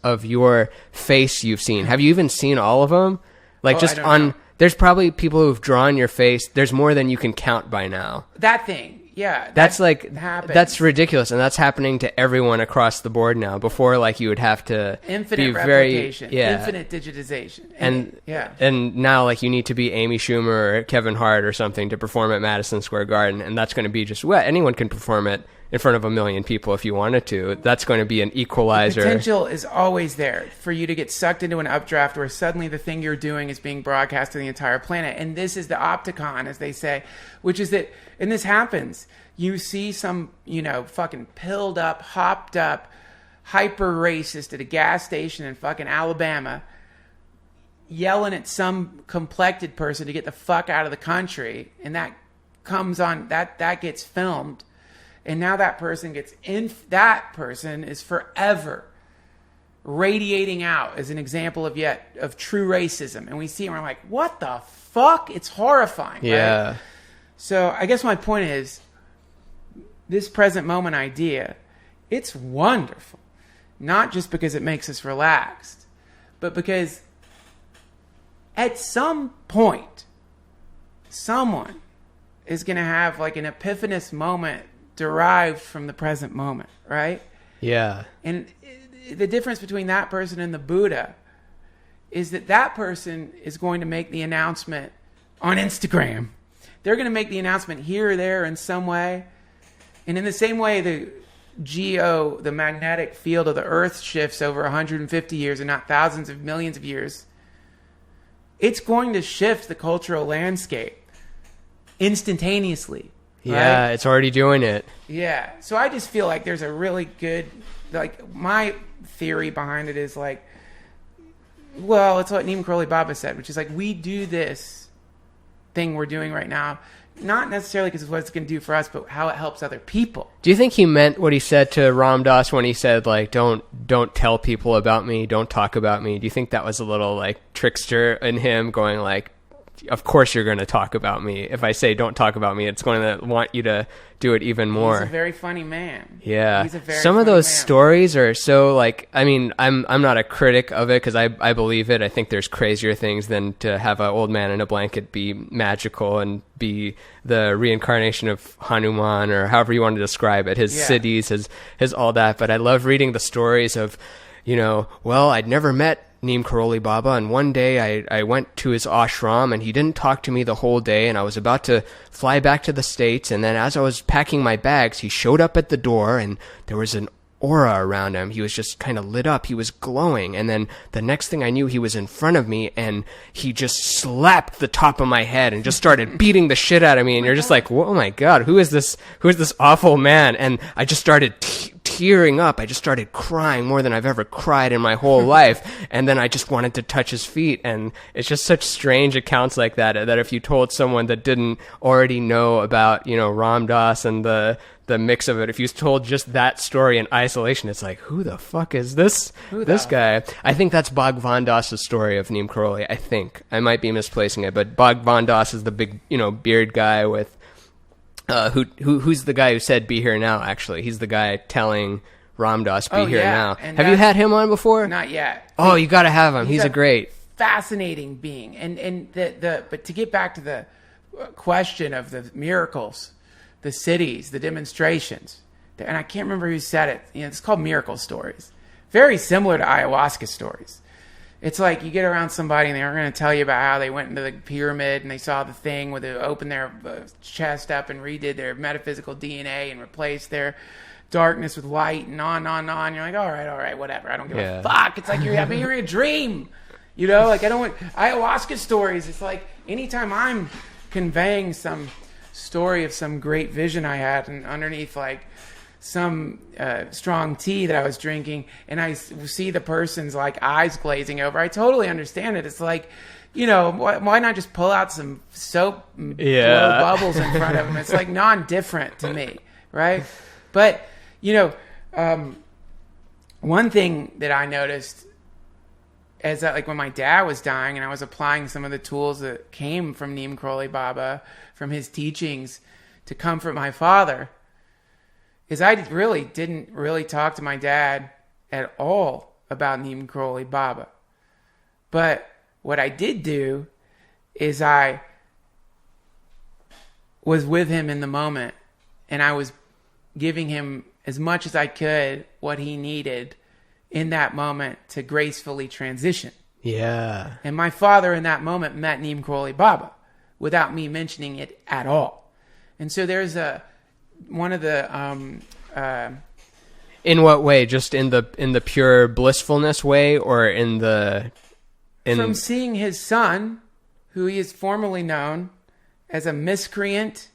of your face you've seen. Have you even seen all of them? Like, just on... There's probably people who've drawn your face. There's more than you can count by now. That thing, yeah. That's like... happens. That's ridiculous, and that's happening to everyone across the board now. Before, like, you would have to infinite be replication, very... Yeah. infinite digitization. And now, like, you need to be Amy Schumer or Kevin Hart or something to perform at Madison Square Garden, and that's going to be just... Well, anyone can perform it in front of 1 million people if you wanted to. That's going to be an equalizer. The potential is always there for you to get sucked into an updraft where suddenly the thing you're doing is being broadcast to the entire planet. And this is the opticon, as they say, which is that, and this happens, you see some, you know, fucking pilled up, hopped up, hyper racist at a gas station in fucking Alabama yelling at some complected person to get the fuck out of the country. And that comes on, that gets filmed. And now that person that person is forever radiating out as an example of true racism. And we see it and we're like, what the fuck? It's horrifying. Yeah. Right? So I guess my point is, this present moment idea, it's wonderful. Not just because it makes us relaxed, but because at some point, someone is going to have like an epiphanous moment derived from the present moment, right? Yeah. And the difference between that person and the Buddha is that person is going to make the announcement on Instagram. They're going to make the announcement here or there in some way. And in the same way the the magnetic field of the Earth shifts over 150 years and not thousands of millions of years, it's going to shift the cultural landscape instantaneously. Yeah, right? it's already doing it. Yeah. So I just feel like there's a really good, like, my theory behind it is like, well, it's what Neem Karoli Baba said, which is like, we do this thing we're doing right now, not necessarily because of what it's going to do for us, but how it helps other people. Do you think he meant what he said to Ram Dass when he said, like, don't tell people about me, don't talk about me? Do you think that was a little, like, trickster in him going, like, of course you're going to talk about me. If I say don't talk about me, it's going to want you to do it even more. He's a very funny man. Yeah. He's a very Some of those man. stories are so, like, I mean, I'm not a critic of it because I believe it. I think there's crazier things than to have an old man in a blanket be magical and be the reincarnation of Hanuman or however you want to describe it. His cities, his all that. But I love reading the stories of, well, I'd never met Neem Karoli Baba, and one day I went to his ashram and he didn't talk to me the whole day, and I was about to fly back to the States, and then as I was packing my bags, he showed up at the door and there was an aura around him. He was just kind of lit up. He was glowing, and then the next thing I knew, he was in front of me and he just slapped the top of my head and just started beating the shit out of me, and you're just like, oh my God, who is this awful man? And I just started tearing up. I just started crying more than I've ever cried in my whole life. And then I just wanted to touch his feet. And it's just such strange accounts like that if you told someone that didn't already know about, Ram Dass and the mix of it, if you told just that story in isolation, it's like, who the fuck is this guy? I think that's Bhagwan Dass's story of Neem Karoli. I think. I might be misplacing it, but Bhagwan Das is the big, beard guy with who's the guy who said "Be Here Now"? Actually, he's the guy telling Ram Dass "Be Here Now." And have you had him on before? Not yet. Oh, you got to have him. He's a great, fascinating being. And but to get back to the question of the miracles, the cities, the demonstrations, and I can't remember who said it. It's called miracle stories. Very similar to ayahuasca stories. It's like you get around somebody and they're going to tell you about how they went into the pyramid and they saw the thing where they opened their chest up and redid their metaphysical DNA and replaced their darkness with light and on and on. You're like, all right, whatever. I don't give a fuck. It's like you're having a dream. Like I don't want ayahuasca stories. It's like anytime I'm conveying some story of some great vision I had and underneath like some strong tea that I was drinking, and I see the person's like eyes glazing over, I totally understand it. It's like, why not just pull out some soap and blow bubbles in front of them? It's like non-different to me, right? But, one thing that I noticed is that like when my dad was dying and I was applying some of the tools that came from Neem Karoli Baba, from his teachings to comfort my father, is I didn't really talk to my dad at all about Neem Karoli Baba. But what I did do is I was with him in the moment, and I was giving him as much as I could what he needed in that moment to gracefully transition. Yeah. And my father in that moment met Neem Karoli Baba without me mentioning it at all. And so there's one of the in what way? Just in the pure blissfulness way, or from seeing his son, who he is formerly known as a miscreant,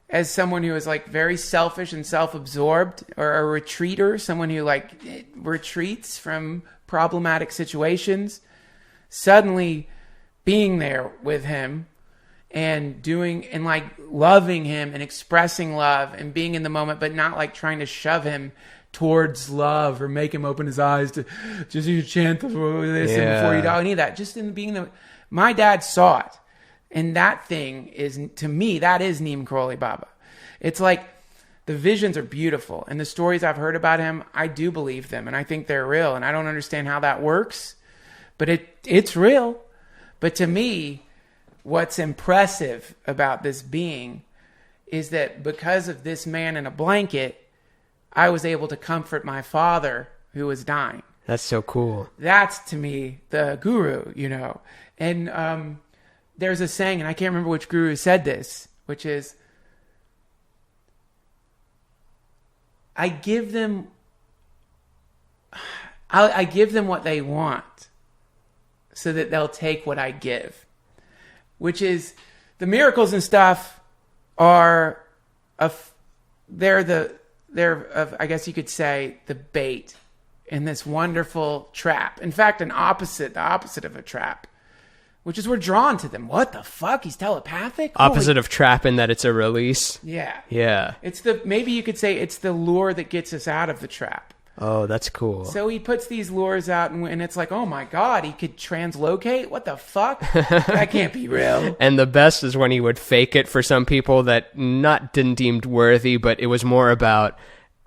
as someone who is like very selfish and self-absorbed, or a retreater, someone who like retreats from problematic situations, suddenly being there with him and doing and like loving him and expressing love and being in the moment, but not like trying to shove him towards love or make him open his eyes to just you chant this and before you die, any of that. Just in being my dad saw it, and that thing is, to me, that is Neem Karoli Baba. It's like the visions are beautiful, and the stories I've heard about him, I do believe them, and I think they're real, and I don't understand how that works, but it's real. But to me, what's impressive about this being is that because of this man in a blanket, I was able to comfort my father who was dying. That's so cool. That's, to me, the guru, And there's a saying, and I can't remember which guru said this, which is, I give them what they want so that they'll take what I give. Which is, the miracles and stuff are they're I guess you could say, the bait in this wonderful trap. In fact, the opposite of a trap, which is we're drawn to them. What the fuck? He's telepathic? Opposite of trap in that it's a release. Yeah. Yeah. It's maybe you could say it's the lure that gets us out of the trap. Oh, that's cool. So he puts these lures out, and it's like, oh my God, he could translocate? What the fuck? That can't be real. And the best is when he would fake it for some people that didn't deemed worthy, but it was more about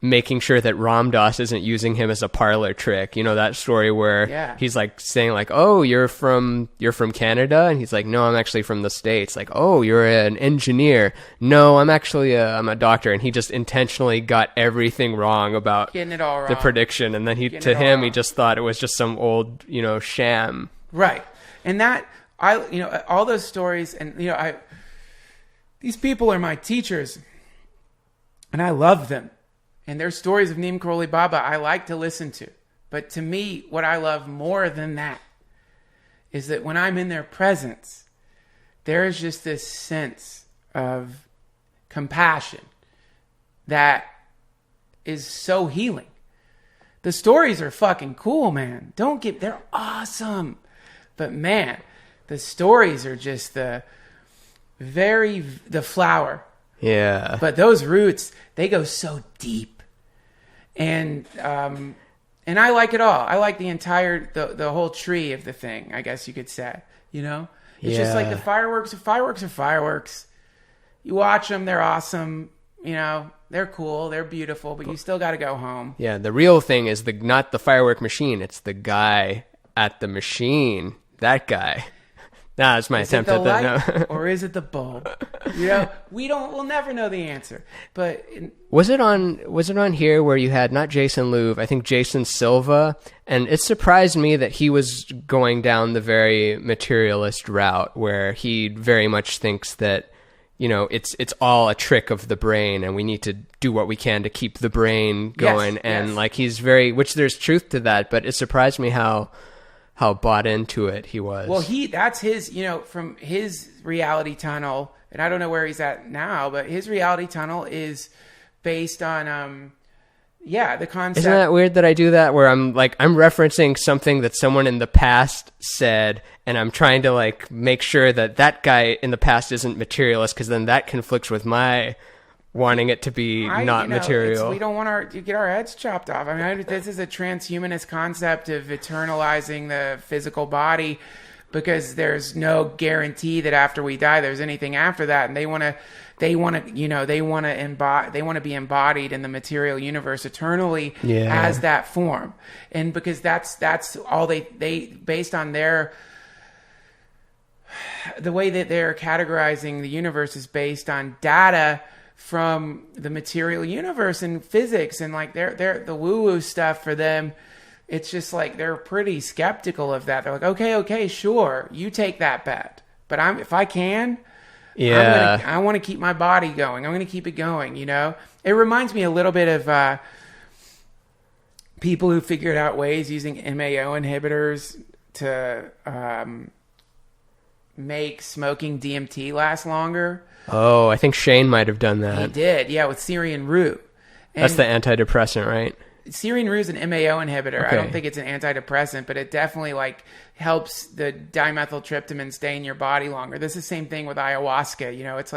making sure that Ram Dass isn't using him as a parlor trick. You know, that story where he's like saying like, oh, you're from Canada? And he's like, no, I'm actually from the States. Like, oh, you're an engineer. No, I'm actually I'm a doctor. And he just intentionally got everything wrong about getting it all wrong. The prediction. And then he just thought it was just some old, sham. Right. And that, all those stories, and, these people are my teachers, and I love them. And their stories of Neem Karoli Baba I like to listen to. But to me, what I love more than that is that when I'm in their presence, there is just this sense of compassion that is so healing. The stories are fucking cool, man. They're awesome. But man, the stories are just the flower. Yeah. But those roots, they go so deep. And I like it all. I like the whole tree of the thing, I guess you could say. It's just like the fireworks. Fireworks are fireworks. You watch them, they're awesome. They're cool, they're beautiful, but you still got to go home. Yeah, the real thing is not the firework machine. It's the guy at the machine. That guy. Nah, it's my attempt at that. No. Or is it the bulb? We'll never know the answer. But was it on here where you had not Jason Louv, I think Jason Silva, and it surprised me that he was going down the very materialist route where he very much thinks that it's all a trick of the brain and we need to do what we can to keep the brain going. Like he's which there's truth to that, but it surprised me how bought into it he was. Well, that's his, from his reality tunnel, and I don't know where he's at now, but his reality tunnel is based on, the concept. Isn't that weird that I do that, where I'm referencing something that someone in the past said, and I'm trying to make sure that guy in the past isn't materialist, because then that conflicts with my wanting it to be not material. We don't want to get our heads chopped off. I mean, this is a transhumanist concept of eternalizing the physical body, because there's no guarantee that after we die there's anything after that, and they want to be embodied in the material universe eternally as that form, and because that's all they based on the way that they're categorizing the universe is based on data from the material universe and physics, and they're the woo-woo stuff for them. It's just they're pretty skeptical of that. They're like, okay, sure, you take that bet, but if I can, I want to keep my body going. I'm going to keep it going. It reminds me a little bit of people who figured out ways using MAO inhibitors to make smoking DMT last longer. Oh, I think Shane might have done that. He did, with Syrian Rue. And that's the antidepressant, right? Syrian Rue is an MAO inhibitor. Okay. I don't think it's an antidepressant, but it definitely helps the dimethyltryptamine stay in your body longer. This is the same thing with ayahuasca. It's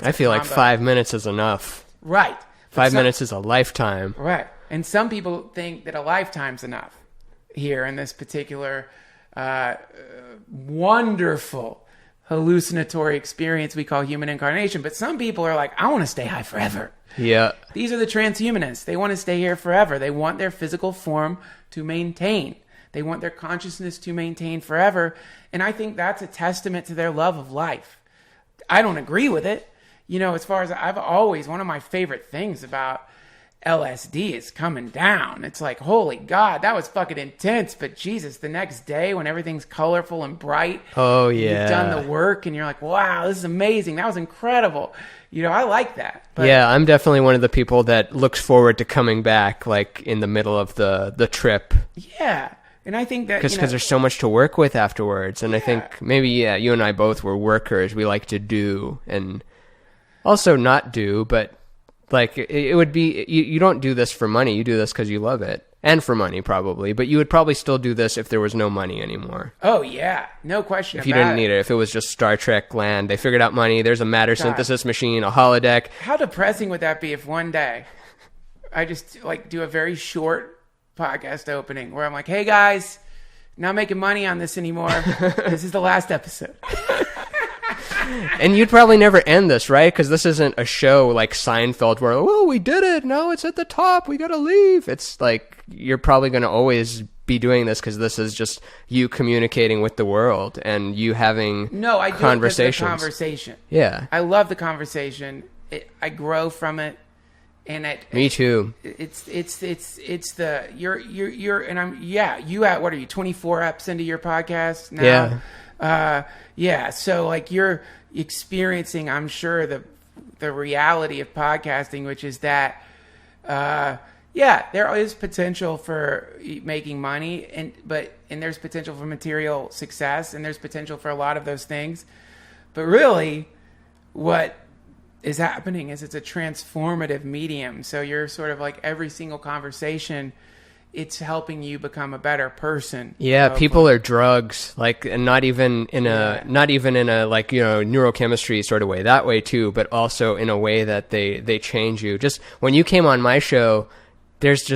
I feel like 5 minutes is enough. Right. 5 minutes is a lifetime. Right. And some people think that a lifetime's enough here in this particular wonderful hallucinatory experience we call human incarnation. But some people are like, I want to stay high forever. Yeah. These are the transhumanists. They want to stay here forever. They want their physical form to maintain. They want their consciousness to maintain forever. And I think that's a testament to their love of life. I don't agree with it. As far as one of my favorite things about LSD is coming down. It's like, holy God, that was fucking intense. But Jesus, the next day when everything's colorful and bright. Oh, yeah. You've done the work and you're like, wow, this is amazing. That was incredible. I like that. But yeah, I'm definitely one of the people that looks forward to coming back, in the middle of the trip. Yeah. And I think that because there's so much to work with afterwards. And I think maybe, you and I both were workers. We like to do and also not do, but it would be, you don't do this for money. You do this because you love it. and for money probably, but you would probably still do this if there was no money anymore. Oh yeah, no question If about you didn't it. need it, if it was just Star Trek land, they figured out money, there's a matter synthesis machine, a holodeck. How depressing would that be if one day I just like do a very short podcast opening where I'm like, hey guys, not making money on this anymore. This is the last episode. And you'd probably never end this, right? Because this isn't a show like Seinfeld where, oh, we did it. Now it's at the top. We got to leave. It's like you're probably going to always be doing this because this is just you communicating with the world and you having I do conversations. Conversation. Yeah. I love the conversation. I grow from it. And Me too. It's the you're and I'm you at what are you 24 eps into your podcast now? Yeah. So like you're experiencing, I'm sure, the reality of podcasting, which is that there is potential for making money and there's potential for material success and there's potential for a lot of those things, but really what is happening is it's a transformative medium. So you're sort of like every single conversation, it's helping you become a better person. Yeah, hopefully. People are drugs, like, and not even in a like, neurochemistry sort of way, that way too, but also in a way that they change you. Just when you came on my show, there's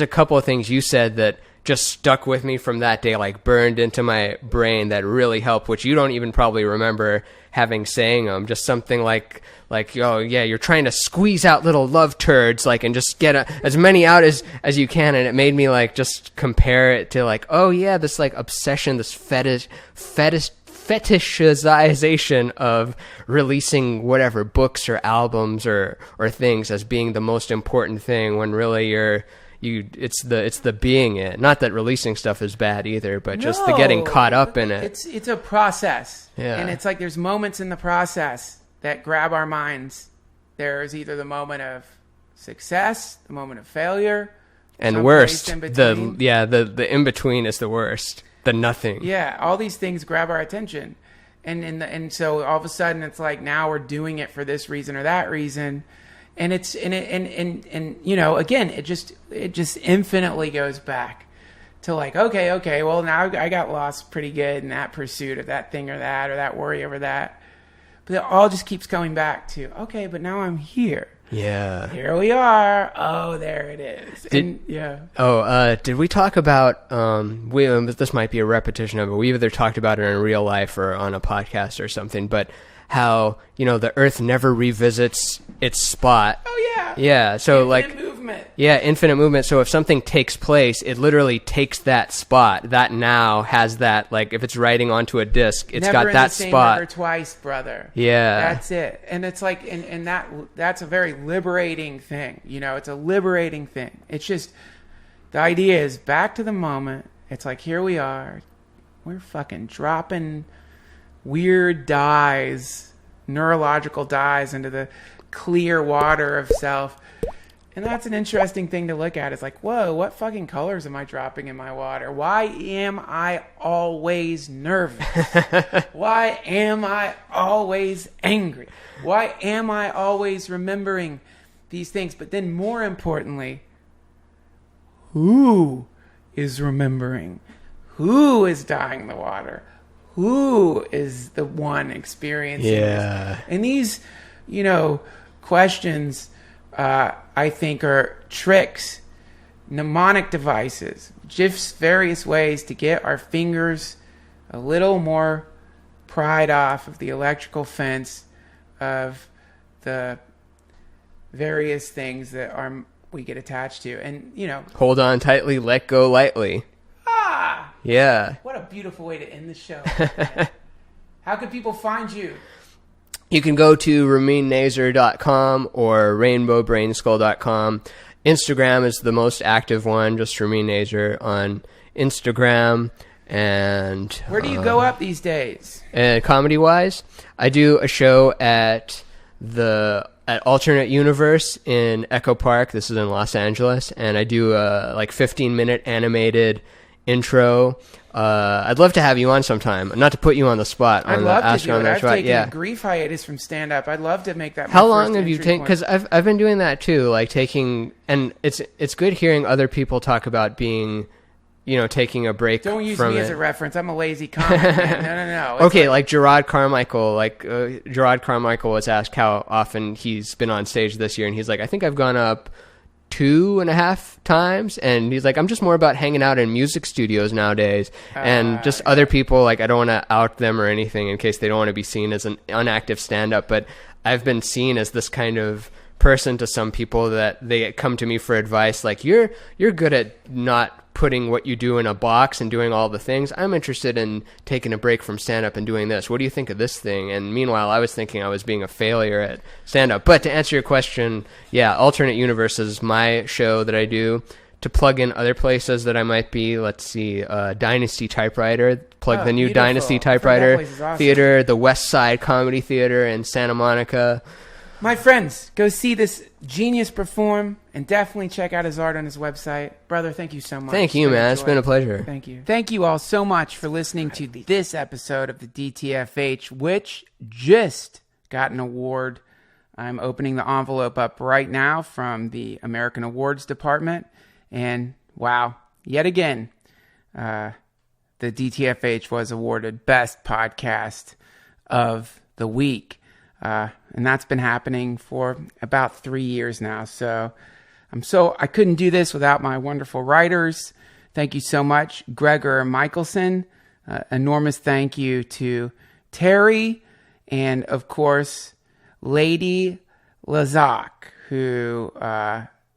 a couple of things you said that just stuck with me from that day, like burned into my brain that really helped, which you don't even probably remember having saying them. Just something like, oh yeah, you're trying to squeeze out little love turds, like, and just get as many out as you can. And it made me like, just compare it to like, oh yeah, this like obsession, this fetishization of releasing whatever books or albums or things as being the most important thing when really it's the being it. Not that releasing stuff is bad either, but just the getting caught up in it. It's a process. Yeah. And it's like there's moments in the process that grab our minds. There's either the moment of success, the moment of failure, and worst, the in between is the worst. The nothing. Yeah, all these things grab our attention. And so all of a sudden it's like now we're doing it for this reason or that reason. And it's again, it just infinitely goes back to like, okay, well now I got lost pretty good in that pursuit of that thing or that worry over that. But it all just keeps coming back to, okay, but now I'm here. Yeah. Here we are. Oh, there it is. Did we talk about, this might be a repetition of it. We either talked about it in real life or on a podcast or something, but how, the earth never revisits its spot. Oh, yeah. Yeah. So infinite movement. Yeah, infinite movement. So if something takes place, it literally takes that spot. That now has that, like, if it's writing onto a disc, it's never got that spot. Never twice, brother. Yeah. That's it. And it's like, and that's a very liberating thing. It's a liberating thing. It's just, the idea is back to the moment. It's like, here we are. We're fucking dropping weird dyes, neurological dyes into the clear water of self. And that's an interesting thing to look at. It's like, whoa, what fucking colors am I dropping in my water? Why am I always nervous? Why am I always angry? Why am I always remembering these things? But then more importantly, who is remembering? Who is dying in the water? Who is the one experiencing this? And these, questions, I think, are tricks, mnemonic devices, just various ways to get our fingers a little more pried off of the electrical fence of the various things that we get attached to. And, hold on tightly, let go lightly. Yeah. What a beautiful way to end the show. How can people find you? You can go to RaminNazer.com or RainbowBrainskull.com. Instagram is the most active one, just Ramin Nazer on Instagram. And where do you go up these days? Comedy-wise, I do a show at Alternate Universe in Echo Park. This is in Los Angeles. And I do a 15-minute animated intro. I'd love to have you on sometime. Not to put you on the spot. I'd on love the to Ask do on it. the I've Spot. taken Yeah. a grief hiatus from stand-up. I'd love to make that my How first long have you entry taken? point. Because I've been doing that too, like taking, and it's good hearing other people talk about being, taking a break. Don't use from me it. as a reference. I'm a lazy comic. Man. No. It's Okay, like Gerard Carmichael. Gerard Carmichael was asked how often he's been on stage this year, and he's like, I think I've gone up 2.5 times, and he's like, I'm just more about hanging out in music studios nowadays, and just other people, like, I don't want to out them or anything in case they don't want to be seen as an unactive stand-up, but I've been seen as this kind of person to some people that they come to me for advice, like, you're good at not putting what you do in a box and doing all the things. I'm interested in taking a break from stand-up and doing this. What do you think of this thing? And meanwhile, I was thinking I was being a failure at stand-up. But to answer your question, yeah, Alternate Universe is my show that I do. To plug in other places that I might be, let's see, Dynasty Typewriter, plug the new beautiful. Dynasty I've heard that Typewriter place is awesome. Theater, the West Side Comedy Theater in Santa Monica. My friends, go see this genius perform and definitely check out his art on his website. Brother, thank you so much. Thank you, man. It's been a pleasure. Thank you. Thank you all so much for listening to this episode of the DTFH, which just got an award. I'm opening the envelope up right now from the American Awards Department. And wow, yet again, the DTFH was awarded Best Podcast of the Week. And that's been happening for about 3 years now. So I couldn't do this without my wonderful writers. Thank you so much, Gregor Michelson. Enormous thank you to Terry, and of course, Lady Lazak, who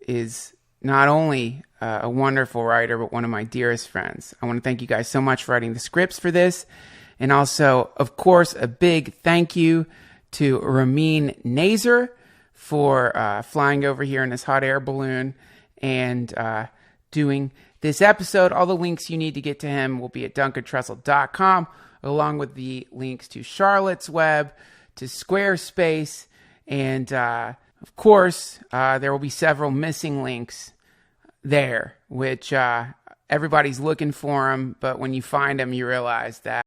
is not only a wonderful writer, but one of my dearest friends. I want to thank you guys so much for writing the scripts for this. And also, of course, a big thank you to Ramin Nazer for flying over here in his hot air balloon and doing this episode. All the links you need to get to him will be at duncantrussell.com, along with the links to Charlotte's Web, to Squarespace, and of course, there will be several missing links there, which everybody's looking for them, but when you find them, you realize that